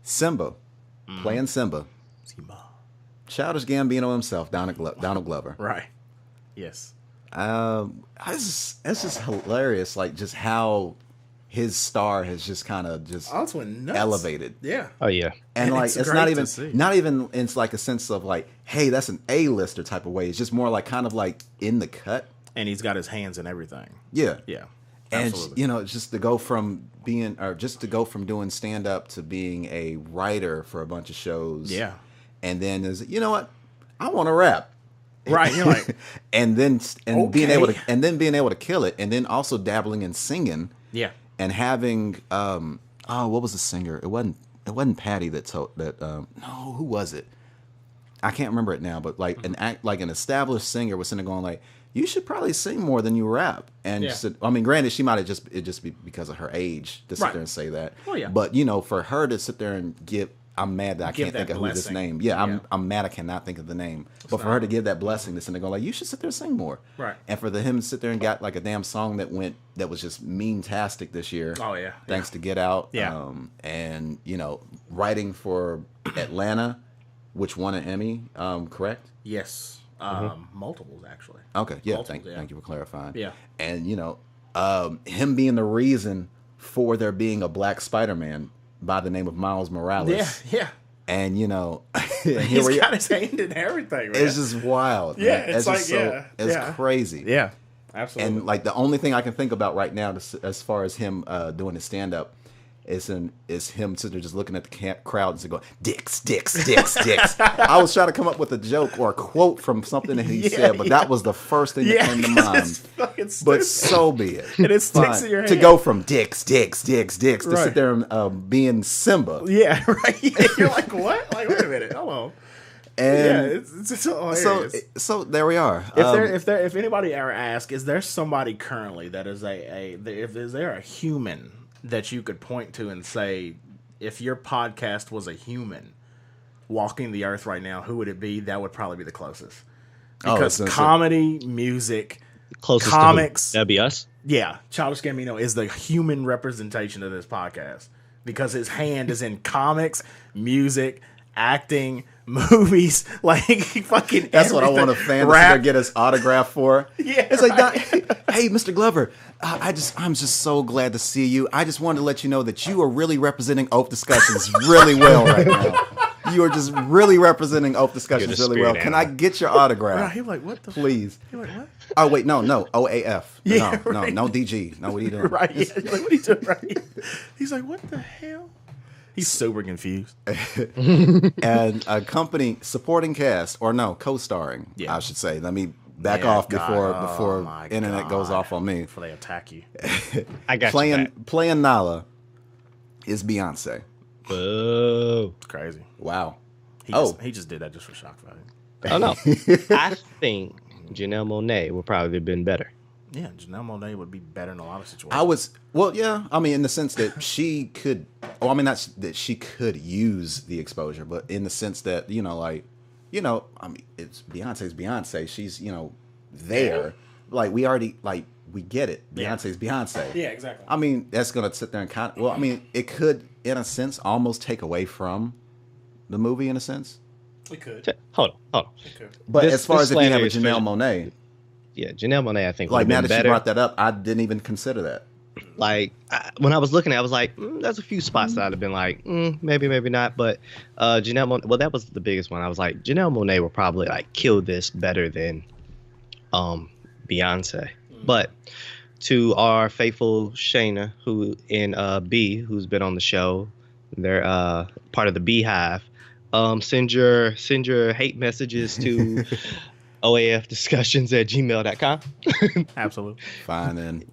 Simba, playing Simba. Childish Gambino himself, Donald Glover. Right. Yes. It's just hilarious, like just how his star has just kind of just elevated. Yeah. Oh yeah. And like it's not even it's like a sense of like, hey, that's an A-lister type of way. It's just more like kind of like in the cut. And he's got his hands in everything. Yeah. Yeah. And Absolutely. just to go from doing stand up to being a writer for a bunch of shows. Yeah. And then you know what? I want to rap. Right. You're like, being able to kill it, and then also dabbling in singing. Yeah. And having what was the singer? It wasn't Patty that told that. No, who was it? I can't remember it now. But like an established singer was sitting there going like, you should probably sing more than you rap. And she said, I mean, granted, she might have just be because of her age to sit there and say that. Oh yeah. But for her to sit there and give. I'm mad that I can't think of who this name. Yeah, I'm mad I cannot think of the name. But for her to give that blessing to sit there and go like, you should sit there and sing more. Right. And for him to sit there and got like a damn song that was just mean-tastic this year. Oh yeah. Thanks to Get Out. Yeah. And writing for Atlanta, which won an Emmy, correct? Yes. Multiples actually. Okay, yeah. Multiples, Thank you for clarifying. Yeah. And him being the reason for there being a black Spider-Man by the name of Miles Morales. Yeah. And He's got his hand in everything, man. It's just wild. Yeah, man. it's like, it's crazy. Yeah, absolutely. And like the only thing I can think about right now, as far as him doing his stand up, is him sitting there just looking at the crowd and going, dicks. I was trying to come up with a joke or a quote from something that he said, but that was the first thing that came to mind. But so be it. And it sticks in your head. To go from dicks to sit there and being Simba. Yeah, right. You're like, what? Like, wait a minute, hello. And it's hilarious. So there we are. If anybody ever asks, is there somebody currently that is is there a human that you could point to and say, if your podcast was a human walking the earth right now, who would it be? That would probably be the closest. Because comedy, music, Closest comics. That'd be us. Yeah, Childish Gambino is the human representation of this podcast because his hand is in comics, music, acting, movies, like fucking. That's what I want a fan to get his autograph for. Yeah, it's like, hey, Mr. Glover, I'm just so glad to see you. I just wanted to let you know that you are really representing Oafdiscussions really well right now. You are just really representing Oafdiscussions really well. Can I get your autograph? Right, he like, what the? Please. He like, what? Oh wait, no, OAF. Yeah, no DG. No, what are you doing? Right. Yeah. You're like, what are you doing? Right. He's like, what the hell? He's super confused. And a company supporting cast, or no, co-starring, I should say. Let me back off before internet goes off on me. Before they attack you. I got playing Nala is Beyonce. Boo. It's crazy. Wow. He just did that just for shock value. Oh no. I think Janelle Monáe would probably have been better. Yeah, Janelle Monáe would be better in a lot of situations. I mean, in the sense that she could. Oh, I mean, that's that she could use the exposure, but in the sense that I mean, it's Beyonce's Beyonce. She's there. Like we already we get it. Yeah. Beyonce's Beyonce. Yeah, exactly. I mean, that's gonna sit there and kind of. Well, I mean, it could, in a sense, almost take away from the movie, in a sense. It could. Hold on. It could. But This- as far this as if you have a slander is Janelle special. Monáe, Yeah, Janelle Monáe, I think, like would now have that been you better. brought that up, I didn't even consider that. Like when I was looking at it, I was like, there's a few spots that I'd have been like, maybe, maybe not. But Janelle Monáe, well, that was the biggest one. I was like, Janelle Monáe will probably like kill this better than Beyonce. But to our faithful Shayna, who in B, who's been on the show, they're part of the Beehive. Send your hate messages to Oafdiscussions@gmail.com. Absolutely. Fine then.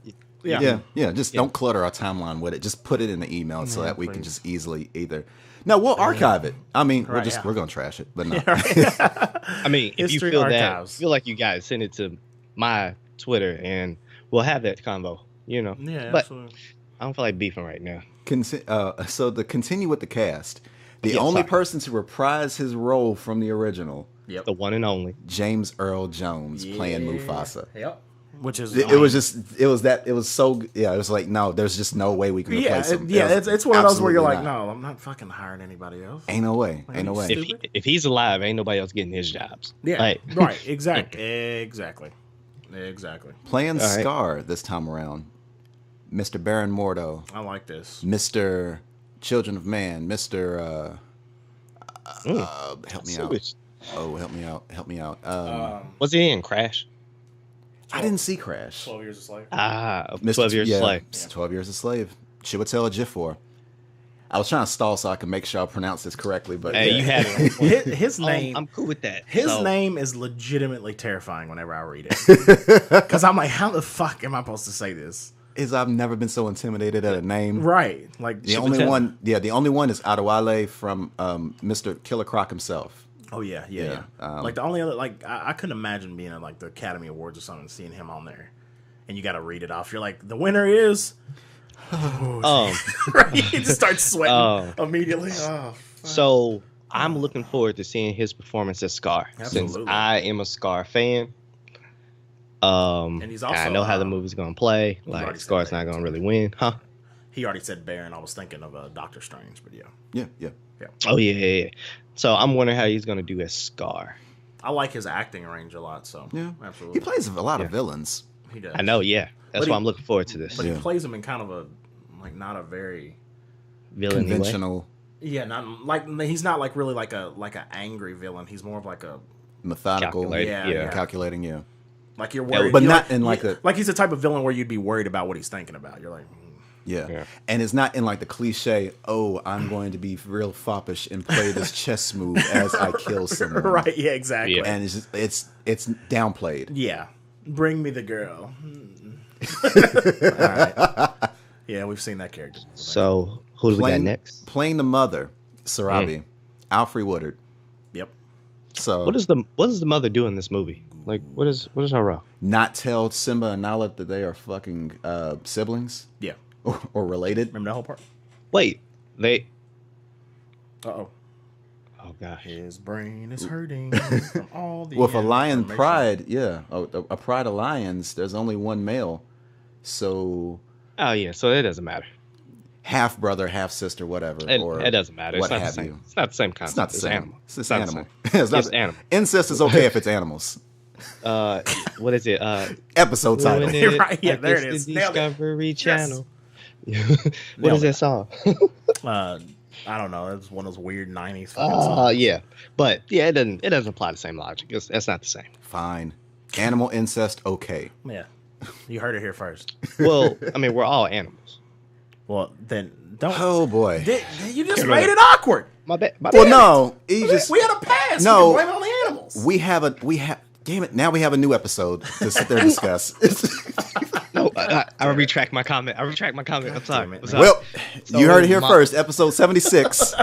Yeah. Yeah. Just don't clutter our timeline with it. Just put it in the email so that we can please. just easily either. No, we'll archive it. I mean, Right, we're gonna trash it, but no. I mean, if you History feel archives. that, feel like you guys send it to my Twitter and we'll have that convo, Yeah, But absolutely. I don't feel like beefing right now. So to continue with the cast, the Yeah, only sorry. person to reprise his role from the original, Yep. The one and only. James Earl Jones playing Mufasa. Yep. Which is It was so it was like, no, there's just no way we can replace him. it's one of those where you're like, absolutely not. no, I'm not fucking hiring anybody else. Ain't no way. Ain't no way. If he's alive, ain't nobody else getting his jobs. Yeah, Like, right, exactly. Playing All right. Scar this time around, Mr. Baron Mordo, I like this. Mr. Children of Man, Mr. Help me out. Oh, help me out. Was he in Crash? I didn't see Crash. 12 Years a Slave. 12 Years a Slave. It's 12 Years a Slave. Chiwetel Ejiofor. I was trying to stall so I could make sure I pronounce this correctly, but Hey, yeah. you had it. His name. I'm cool with that. His So, name is legitimately terrifying whenever I read it. Because I'm like, how the fuck am I supposed to say this? I've never been so intimidated at a name. Right. Like, The only one is Adewale from Mr. Killer Croc himself. oh, yeah. Like, the only other, like, I couldn't imagine being at, like, the Academy Awards or something and seeing him on there. And you got to read it off. You're like, the winner is. Right? You just start sweating immediately. Oh, fuck. So I'm looking forward to seeing his performance as Scar. Absolutely. Since I am a Scar fan. And he's also, I know how the movie's gonna play. already Like said Scar's that, not gonna really win, huh? He already said Baron. I was thinking of Doctor Strange, but Yeah. Oh yeah. So I'm wondering how he's gonna do as Scar. I like his acting range a lot. So Yeah. absolutely, He plays a lot of villains. He does. I know, yeah. That's But why he- I'm looking forward to this. but Yeah. he plays him in kind of a not a very Villain way. Conventional, not like he's not like really like a angry villain. He's more of like a methodical, Calculated, yeah. calculating, yeah. like you're worried, but you're not in like a- like he's the type of villain where you'd be worried about what he's thinking about. You're like, Yeah. And it's not in like the cliche, oh, I'm going to be real foppish and play this chess move as I kill someone. right? Yeah, exactly. Yeah. And it's downplayed. Yeah, bring me the girl. All right. Yeah, we've seen that character. So who do we got next? Playing the mother, Sarabi, Alfre Woodard. Yep. So What does the mother do in this movie? Like what is her role? not tell Simba and Nala that they are fucking siblings Yeah. or related. Remember that whole part? Wait, they Oh gosh. his brain is hurting from all the With a lion information. pride, yeah, a pride of lions, there's only one male. So Oh yeah, so it doesn't matter. half brother, half sister, whatever. It doesn't matter. It's what not the have same. you. It's not the same concept. It's not the same. Animal. It's just not the animal. same. It's not It's animal. Incest is okay if it's animals. What is it? Episode title. Ruin it Right, yeah, like there it's it is. The Nailed it. Discovery Channel. Nailed What is it. that song? I don't know. It's one of those weird '90s. fucking songs. Yeah, but yeah, it doesn't apply the same logic. That's not the same. Fine. Animal incest, okay. Yeah, you heard it here first. Well, I mean, we're all animals. Well, then don't. Oh boy. You just made it awkward. My bad. Well, no, he just We had a pass. No. You can blame it on the animals. we have. Damn it! Now we have a new episode to sit there and discuss. No, I retract my comment. I'm sorry. damn it. I'm sorry. Well, you heard it here my- first. Episode 76.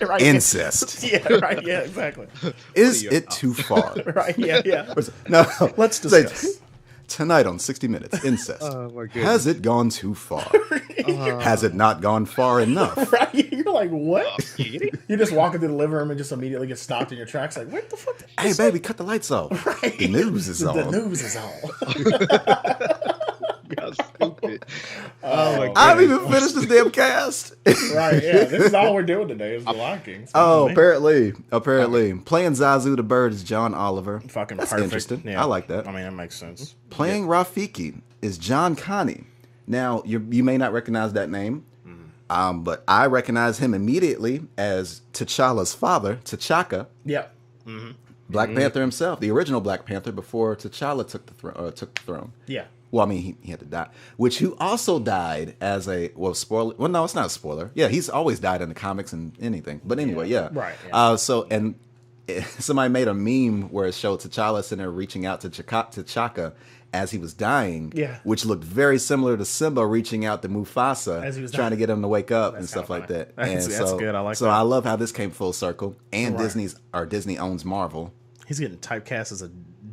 Right. Incest. Yeah. Right. Yeah. Exactly. Is it too far? Right. Yeah. No. Let's Say, discuss. tonight on 60 Minutes. Incest. Oh, my goodness. Has it gone too far? Has it not gone far enough? Right. You're like, what? You're just walking through the living room and just immediately get stopped in your tracks. Like, what the fuck? Hey, baby, cut the lights off. Right. The news is The on. news is on. stupid. Oh my god. I haven't even finished this damn cast. Right, yeah. This is all we're doing today is the Lion King. Oh, apparently. Playing Zazu the bird is John Oliver. Fucking That's perfect. interesting. Yeah. I like that. I mean, that makes sense. Playing Rafiki is John Connie. Now, you may not recognize that name, but I recognize him immediately as T'Challa's father, T'Chaka. Yep. Black Panther himself, the original Black Panther before T'Challa took the throne. Yeah. Well, I mean, he had to die. Which who also died as a spoiler. Well, no, it's not a spoiler. Yeah, he's always died in the comics and anything. But anyway, yeah. Right. Yeah. Somebody made a meme where it showed T'Challa sitting there reaching out to T'Chaka as he was dying. Yeah. Which looked very similar to Simba reaching out to Mufasa As he was trying to get him to wake up and That's stuff kinda like funny. that. That's good. I like so that. I love how this came full circle. And Right. Disney owns Marvel. He's getting typecast as a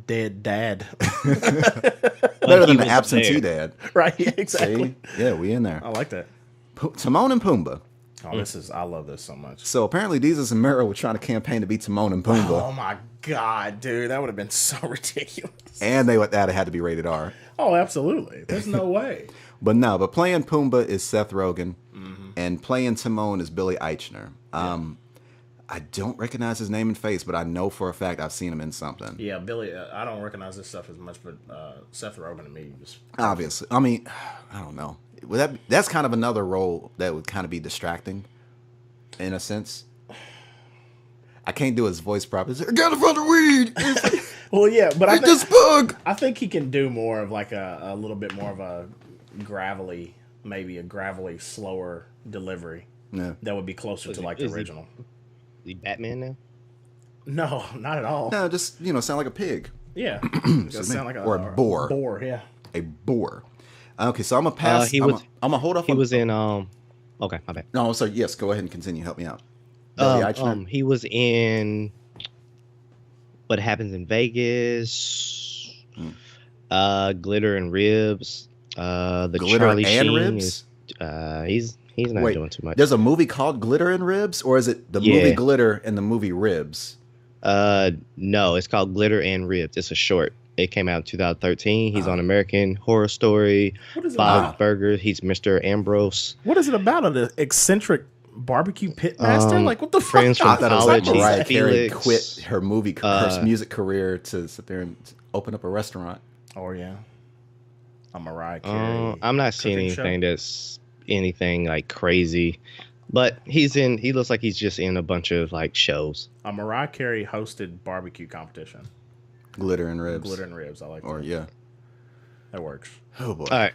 dead dad. Better than the absentee dad. Right, yeah, exactly. See? Yeah, we in there. I like that. Timon and Pumbaa. Oh, I love this so much. So apparently Deezus and Mero were trying to campaign to be Timon and Pumbaa. Oh my god, dude, that would have been so ridiculous. And that had to be rated R. Oh, absolutely. There's no way. But playing Pumbaa is Seth Rogen, and playing Timon is Billy Eichner. I don't recognize his name and face, but I know for a fact I've seen him in something. Yeah, Billy. I don't recognize this stuff as much, but Seth Rogen to me was Obviously, I mean, I don't know. That's kind of another role that would kind of be distracting, in a sense. I can't do his voice properly. I got a front of weed. well, yeah, but I I think he can do more of like a little bit more of a gravelly, slower delivery. Yeah. That would be closer to like the original. Is he Batman now? No, not at all. No, just sound like a pig. Yeah, just sound like or a boar. Boar, yeah. A boar. Okay, so I'm gonna pass. I'm gonna hold off. He was in Okay, my bad. No, sorry. Yes, go ahead and continue. Help me out. Billy Eichner? He was in What Happens in Vegas. Glitter and Ribs. The Glitter Charlie and Sheen Ribs. He's not doing too much. There's a movie called Glitter and Ribs, or is it the movie Glitter and the movie Ribs? No, it's called Glitter and Ribs. It's a short. It came out in 2013. He's on American Horror Story. What is it Bob's about? Burgers. He's Mr. Ambrose. What is it about? An eccentric barbecue pit master? Like what the fuck? friends from I thought it was like college. Mariah Carey Felix. quit her her music career to sit there and open up a restaurant. Oh yeah, a Mariah Carey. I'm not seeing cooking show? anything that's anything like crazy, but he looks like he's just in a bunch of like shows. A Mariah Carey hosted barbecue competition. Glitter and Ribs. Glitter and Ribs. I like that. Or yeah. That works. Oh boy. All right,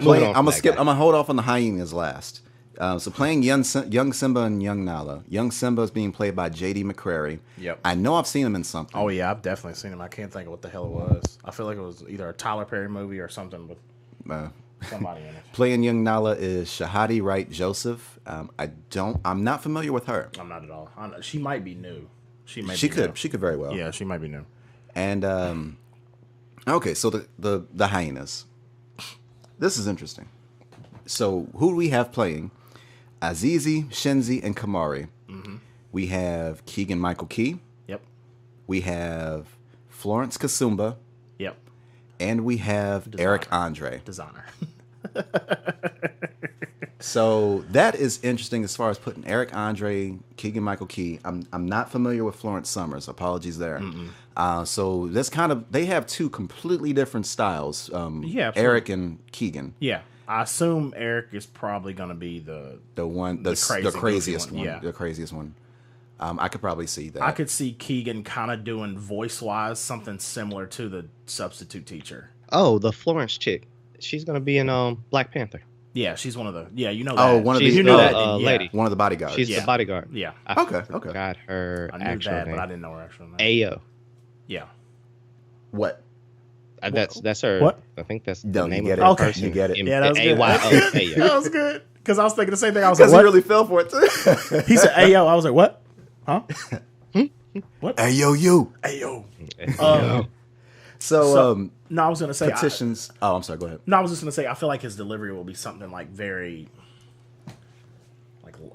moving on. I'm gonna skip. I'm gonna hold off on the hyenas last. So playing young Simba and young Nala. Young Simba is being played by J.D. McCrary. Yep. I know I've seen him in something. Oh yeah, I've definitely seen him. I can't think of what the hell it was. I feel like it was either a Tyler Perry movie or something with somebody in it. Playing young Nala is Shahadi Wright Joseph. I'm not familiar with her. I'm not at all. She might be new. She could very well. Yeah, she might be new. And okay, so the hyenas. This is interesting. So who do we have playing? Azizi, Shenzi, and Kamari. Mm-hmm. We have Keegan Michael Key. Yep. We have Florence Kasumba. Yep. And we have Eric Andre. Designer. So that is interesting as far as putting Eric Andre, Keegan Michael Key. I'm not familiar with Florence Summers. Apologies there. So that's they have two completely different styles. Yeah, absolutely. Eric and Keegan. Yeah. I assume Eric is probably going to be the craziest one. Yeah. The craziest one. I could probably see that. I could see Keegan kind of doing voice-wise something similar to the substitute teacher. Oh, the Florence chick. She's gonna be in Black Panther. Yeah, she's one of the. Yeah, you know that. Oh, one of She's the you knew that, lady. one of the bodyguards. She's Yeah. the bodyguard. Yeah, I Okay. forgot her I knew actual that, name. but I didn't know her actual name. Ayo. Yeah. What? That's her. What? I think that's No, the name you of get her it. person. You get it. Yeah, that was good. Ayo. Ayo. That was good because I was thinking the same thing. I was like, Because he "What?" really fell for it too. He said, "Ayo." I was like, "What? Huh? What? Hey yo, you. Ayo." So No, I was gonna say petitions. I'm sorry. Go ahead. No, I was just gonna say I feel like his delivery will be something like very,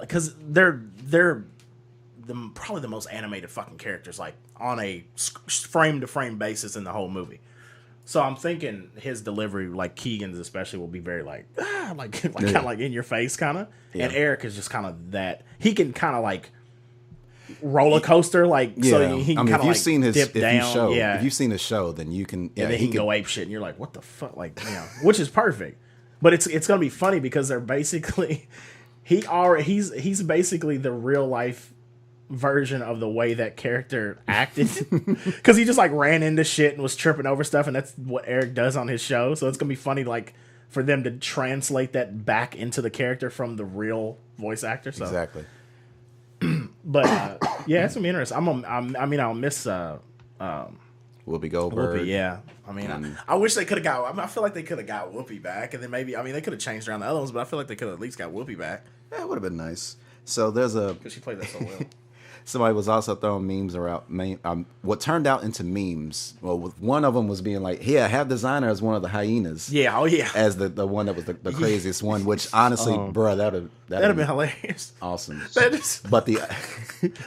because they're probably the most animated fucking characters, like on a frame to frame basis in the whole movie. So I'm thinking his delivery, like Keegan's especially, will be very like kind of like in your face kind of. Yeah. And Eric is just kind of that. He can kind of like roller coaster, like so he can kind of like dip down. If you've seen his show, then you can. Yeah, and then he can go ape shit, and you're like, what the fuck, like which is perfect. But it's gonna be funny because they're basically he's basically the real life version of the way that character acted because he just like ran into shit and was tripping over stuff, and that's what Eric does on his show. So it's gonna be funny like for them to translate that back into the character from the real voice actor. So exactly. But yeah, it's gonna be interesting. I'll miss Whoopi Goldberg. Whoopi, yeah. I mean, I wish they could have got. I feel like they could have got Whoopi back, and then maybe they could have changed around the other ones, but I feel like they could have at least got Whoopi back. Yeah, it would have been nice. So there's a because she played that so well. Somebody was also throwing memes around. What turned out into memes. Well, one of them was being like, "Yeah, have designer as one of the hyenas." Yeah, oh yeah, as the one that was the craziest one. Which honestly, bro, that'd have been hilarious. Awesome. But the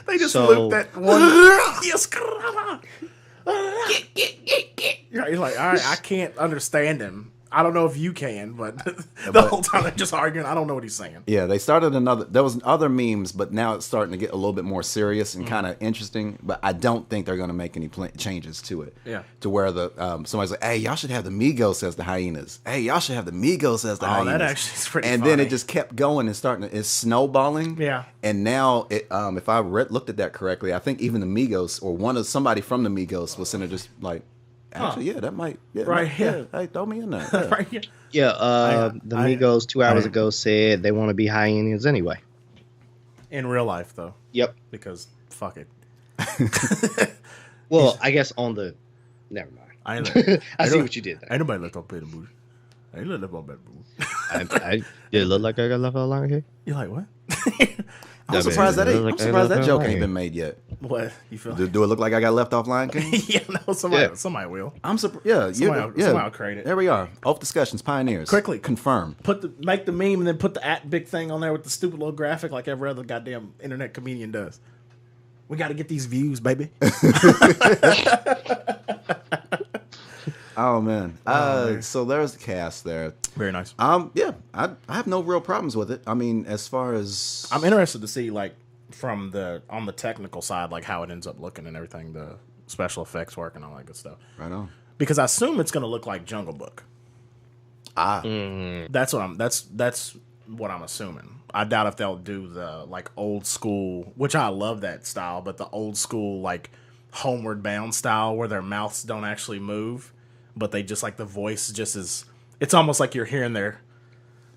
they just looped that one. Yes, you're like, all right, I can't understand him. I don't know if you can, but the whole time they're just arguing. I don't know what he's saying. Yeah, they started there was other memes, but now it's starting to get a little bit more serious and kind of interesting. But I don't think they're going to make any changes to it. Yeah. To where somebody's like, hey, y'all should have the Migos as the hyenas. Hey, y'all should have the Migos as the hyenas. That actually is pretty and funny. then it just kept going and it's snowballing. Yeah. And now, if I looked at that correctly, I think even the Migos or somebody from the Migos was sitting there just like, actually, yeah, that might. Yeah, right. Yeah. Hey, throw me in there. Yeah. Right. Yeah. Yeah. The Migos 2 hours ago said they want to be hyenas anyway. In real life, though. Yep. Because fuck it. Well, I guess on the. Never mind. I see what you did there. Ain't nobody left on bed booty. I ain't left on bed booty. Did it look like I got left along here? You're like, what? I'm surprised that joke ain't been made yet. What you feel? Do it look like I got left off Lion King? Yeah, no, somebody will. I'm surprised. Yeah, somebody will create it. There we are. Oafdiscussions, pioneers. Quickly confirm. Make the meme and then put the big thing on there with the stupid little graphic like every other goddamn internet comedian does. We got to get these views, baby. Oh man. So there's the cast there. Very nice. Yeah, I have no real problems with it. I mean, as far as I'm interested to see like on the technical side, like how it ends up looking and everything, the special effects work and all that good stuff. Right on. Because I assume it's going to look like Jungle Book. That's what I'm assuming. I doubt if they'll do the like old school, which I love that style, but the old school like Homeward Bound style where their mouths don't actually move, but they just like the voice just is. It's almost like you're hearing their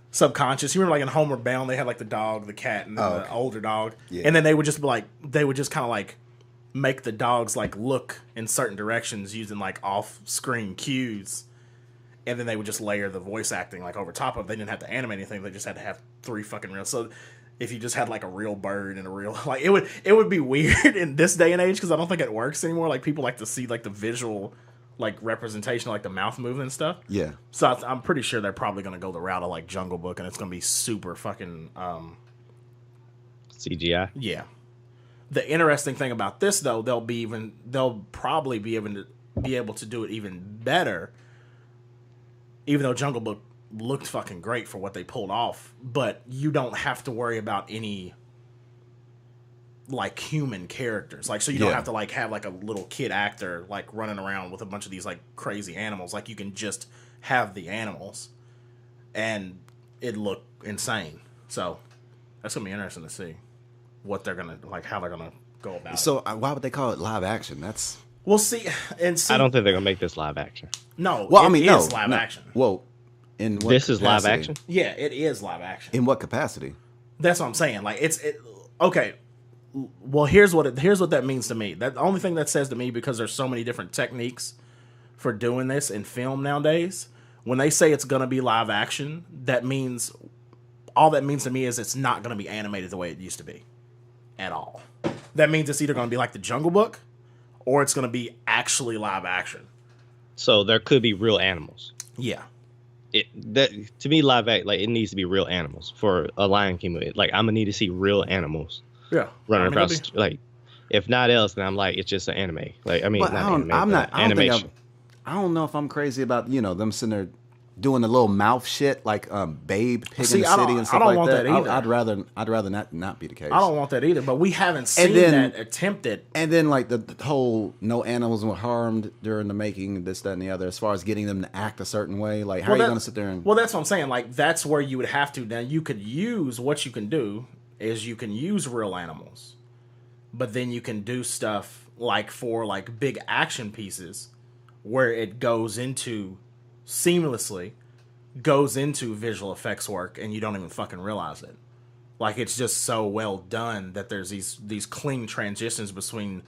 subconscious. You remember like in Homeward Bound, they had like the dog, the cat, and the older dog, and then they would just be like kind of like make the dogs like look in certain directions using like off-screen cues. And then they would just layer the voice acting like over top of it. They didn't have to animate anything. They just had to have 3 fucking real. So if you just had like a real bird and a real like it would be weird in this day and age because I don't think it works anymore. Like people like to see like the visual like representation of like the mouth moving and stuff. Yeah. So I'm pretty sure they're probably gonna go the route of like Jungle Book and it's gonna be super fucking CGI. Yeah. The interesting thing about this though, they'll probably be able to do it even better. Even though Jungle Book looked fucking great for what they pulled off, but you don't have to worry about any like human characters. Like, so you don't have to like have like a little kid actor like running around with a bunch of these like crazy animals. Like you can just have the animals and it look insane. So that's gonna be interesting to see what they're gonna like, how they're gonna go about it. So why would they call it live action? That's we'll see. And see, I don't think they're gonna make this live action. No, well, it is live action. Well, in what this capacity? is live action. Yeah, it is live action. In what capacity? That's what I'm saying. Like okay. Well, here's what that means to me. That the only thing that says to me, because there's so many different techniques for doing this in film nowadays. When they say it's gonna be live action, all that means to me is it's not gonna be animated the way it used to be, at all. That means it's either gonna be like the Jungle Book, or it's gonna be actually live action. So there could be real animals. Yeah. To me, live act like it needs to be real animals for a Lion King movie. Like I'm gonna need to see real animals. Yeah. Running across like, if not else, then I'm like it's just an anime. Like I mean, But not anime, animation. I don't know if I'm crazy about them sitting there doing the little mouth shit like Babe, Pig in the City and stuff like that. I'd rather not be the case. I don't want that either. But we haven't seen that attempted. And then like the whole no animals were harmed during the making, this, that, and the other. As far as getting them to act a certain way, like how are you going to sit there and? Well, that's what I'm saying. Like that's where you would have to. Now you could use what you can do is you can use real animals, but then you can do stuff like for like big action pieces where it goes into seamlessly goes into visual effects work and you don't even fucking realize it. Like it's just so well done that there's these clean transitions between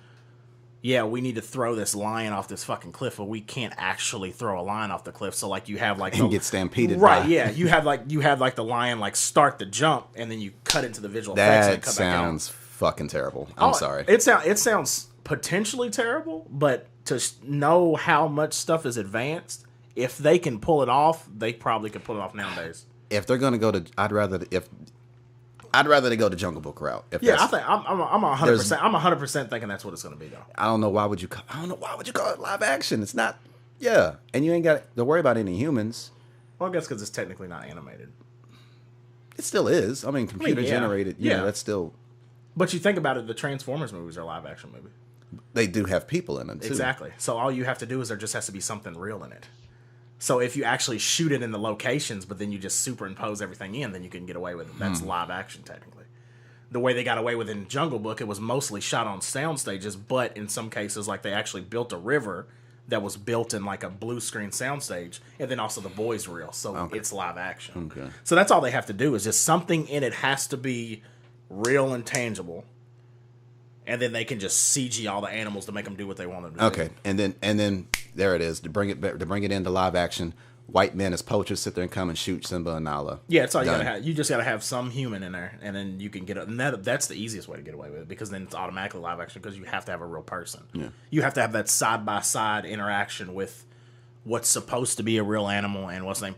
we need to throw this lion off this fucking cliff, but we can't actually throw a lion off the cliff. So like you have like and get stampeded. Right, yeah. You have like the lion like start the jump and then you cut into the visual effects and come back out. That sounds fucking terrible. I'm sorry. It sounds potentially terrible, but to know how much stuff is advanced, if they can pull it off, they probably could pull it off nowadays. If they're gonna go to, I'd rather they go to Jungle Book route. I think I'm 100%. I'm 100% thinking that's what it's gonna be though. I don't know why would you call it live action? It's not. Yeah, and you ain't got to worry about any humans. Well, I guess because it's technically not animated. It still is. I mean, computer generated. Yeah, that's still. But you think about it, the Transformers movies are live action movies. They do have people in them too. Exactly. So all you have to do is there just has to be something real in it. So if you actually shoot it in the locations, but then you just superimpose everything in, then you can get away with it. That's live action, technically. The way they got away with it in Jungle Book, it was mostly shot on sound stages, but in some cases, like they actually built a river that was built in like a blue screen soundstage, and then also the boy's real, so it's live action. Okay. So that's all they have to do is just something in it has to be real and tangible. And then they can just CG all the animals to make them do what they want them to do. Okay, and then there it is to bring it into live action. White men as poachers sit there and come and shoot Simba and Nala. Yeah, that's all you gotta have. You just gotta have some human in there, and then you can get it. And that's the easiest way to get away with it because then it's automatically live action because you have to have a real person. Yeah, you have to have that side by side interaction with what's supposed to be a real animal and what's name,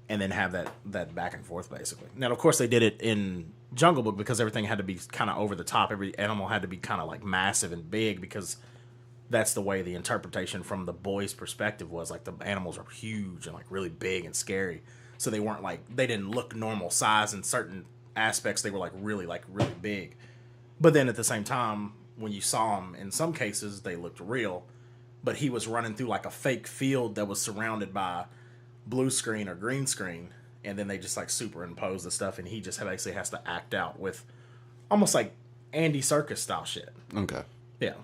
and then have that back and forth basically. Now, of course, they did it in Jungle Book because everything had to be kind of over the top. Every animal had to be kind of like massive and big because that's the way the interpretation from the boy's perspective was. Like the animals are huge and like really big and scary. So they weren't like, they didn't look normal size in certain aspects. They were like really big. But then at the same time, when you saw them, in some cases they looked real, but he was running through like a fake field that was surrounded by blue screen or green screen. And then they just like superimpose the stuff, and he just basically has to act out with almost like Andy Serkis style shit. Okay. Yeah.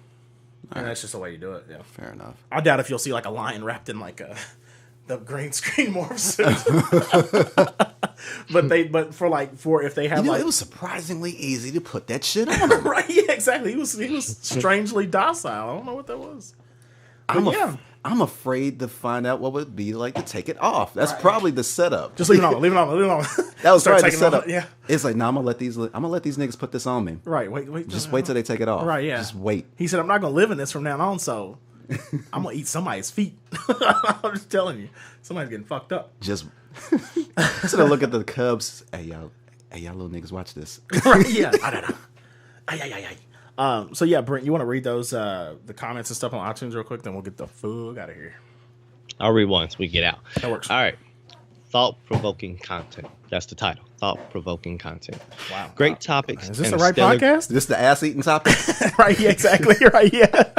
And that's just the way you do it. Yeah. Fair enough. I doubt if you'll see like a lion wrapped in like the green screen morph suit. but for if they have it was surprisingly easy to put that shit on him. Right? Yeah, exactly. He was strangely docile. I don't know what that was. I'm afraid to find out what it would be like to take it off. That's probably the setup. Just leave it on. Leave it on. That was probably the setup. Yeah. It's like, I'm gonna let these niggas put this on me. Right. Wait. Just wait till they take it off. Right. Yeah. Just wait. He said, I'm not gonna live in this from now on, so I'm gonna eat somebody's feet. I'm just telling you, somebody's getting fucked up. Just so look at the cubs. Hey y'all little niggas, watch this. Right. Yeah. So yeah, Brent, you want to read those the comments and stuff on iTunes real quick, then we'll get the fuck out of here. I'll read once we get out. That works. All right. Thought-provoking content. That's the title. Thought-provoking content. Wow. Great topics. Is this the right podcast? Is this the ass-eating topic? Right. Yeah. Exactly. Right. Yeah.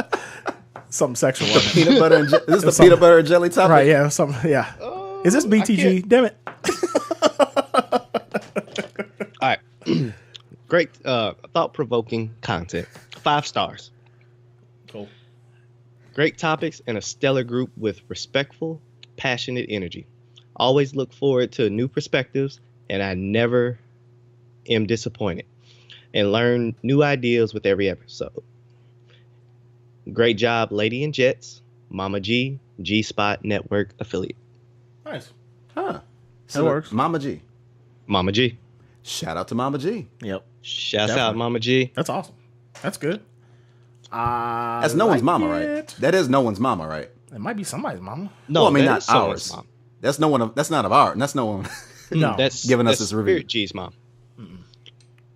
Something sexual. Peanut butter and this is the peanut butter and jelly topic. Right. Yeah. Yeah. Is this BTG? Damn it. All right. Great thought-provoking content. 5 stars. Cool. Great topics and a stellar group with respectful, passionate energy. Always look forward to new perspectives, and I never am disappointed. And learn new ideas with every episode. Great job, Lady and Jets, Mama G, G-Spot Network affiliate. Nice. Huh. That works. Mama G. Mama G. Shout out to Mama G. Yep. Shouts out, Mama G. That's awesome. That's good. That's no one's mama, right? That is no one's mama, right? It might be somebody's mama. No, well, I mean not ours. Mom. That's no one. That's not of ours. That's no one. No, that's giving us this review. Spirit G's mom. Mm-mm.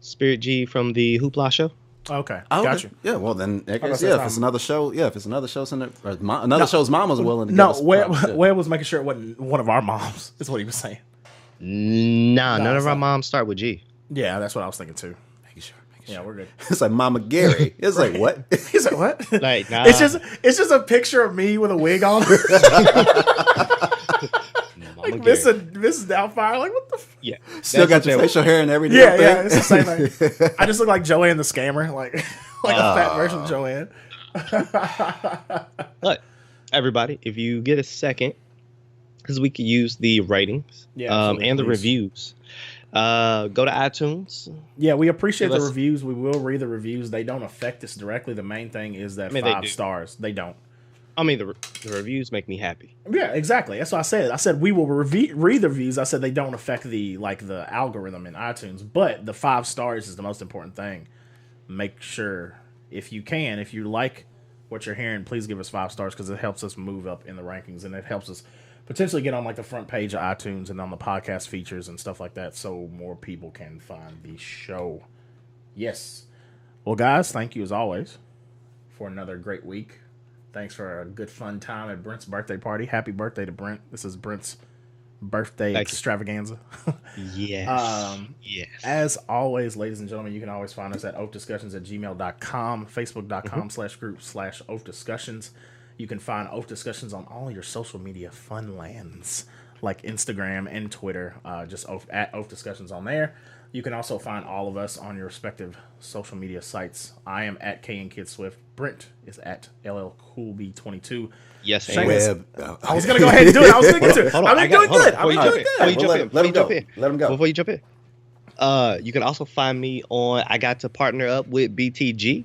Spirit G from the Hoopla show. Okay, Oh, got okay. you. Yeah, well then, I guess, say if it's another show, show's mama's willing to No, give us. Webb was making sure it wasn't one of our moms. Is what he was saying. Nah, none of it's our not. moms start with G. Yeah, that's what I was thinking too. Making sure. Yeah, we're good. It's like Mama Gary. It's like what? He's like, what? Like, nah. It's just a picture of me with a wig on. Like Mrs. Doubtfire. Like, what the? Yeah, Still got your facial hair and everything. Yeah, it's the same thing. I just look like Joanne the scammer, like a fat version of Joanne. But everybody, if you get a second, because we could use the ratings, and the please. Reviews. Go to iTunes. Yeah, we appreciate the reviews. We will read the reviews. They don't affect us directly. The main thing is that 5 stars. They don't. I mean, the reviews make me happy. Yeah, exactly. That's what I said. I said we will read the reviews. I said they don't affect the algorithm in iTunes, but the 5 stars is the most important thing. Make sure if you like what you're hearing, please give us 5 stars because it helps us move up in the rankings and it helps us potentially get on like the front page of iTunes and on the podcast features and stuff like that, so more people can find the show. Yes. Well, guys, thank you as always for another great week. Thanks for a good fun time at Brent's birthday party. Happy birthday to Brent. This is Brent's birthday extravaganza. Yes. Yes. As always, ladies and gentlemen, you can always find us at oafdiscussions@gmail.com, facebook.com/group/oafdiscussions. You can find Oafdiscussions on all your social media fun lands like Instagram and Twitter. Just at Oafdiscussions on there. You can also find all of us on your respective social media sites. I am at KNKidSwift. Brent is at LLCoolB22. Yes, I was going to go ahead and do it. I was going to get to it. I'm doing good. Let him go. Before you jump in. You can also find me on, I got to partner up with BTG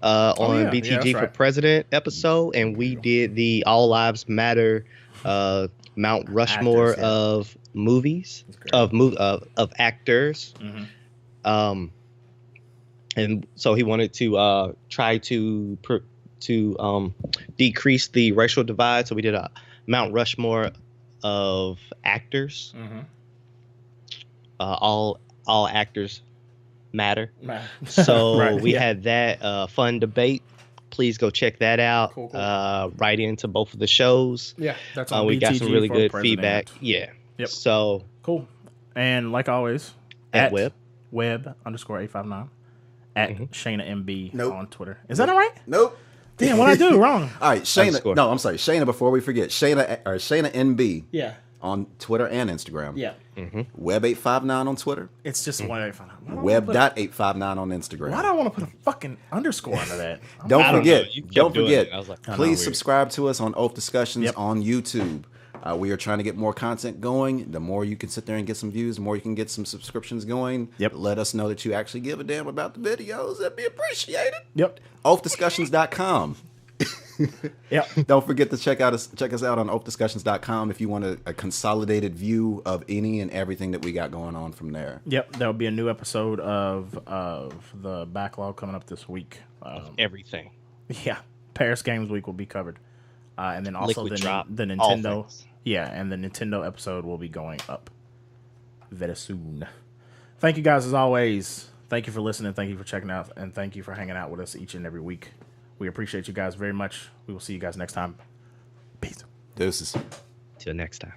on BTG for President episode, and we did the All Lives Matter Mount Rushmore of movies, of actors. Mm-hmm. And so he wanted to try to decrease the racial divide. So we did a Mount Rushmore of actors. Mm-hmm. All actors matter. So we had that fun debate. Please go check that out. Cool. Right into both of the shows. Yeah, that's on we BTG got some really good President. feedback. Yeah. Yep. So cool. And like always, at Web_859 at Shayna MB on Twitter. Is that all right? Nope. Damn, what I do wrong? All right, Shayna. No, I'm sorry, Shayna. Before we forget, Shayna NB. Yeah. On Twitter and Instagram. Yeah. Web859 on Twitter. It's just Web859. Web.859 on Instagram. Why do I want to put a fucking underscore under that? Don't forget. I was like, please subscribe to us on Oaf Discussions on YouTube. We are trying to get more content going. The more you can sit there and get some views, the more you can get some subscriptions going. Yep. Let us know that you actually give a damn about the videos. That'd be appreciated. Yep. Oafdiscussions.com. Yep. Don't forget to check us out on Oafdiscussions.com if you want a consolidated view of any and everything that we got going on from there. Yep. There'll be a new episode of the backlog coming up this week. Everything. Yeah. Paris Games Week will be covered. And then also the Nintendo. Yeah, and the Nintendo episode will be going up very soon. Thank you guys as always. Thank you for listening. Thank you for checking out. And thank you for hanging out with us each and every week. We appreciate you guys very much. We will see you guys next time. Peace. Deuces. Till next time.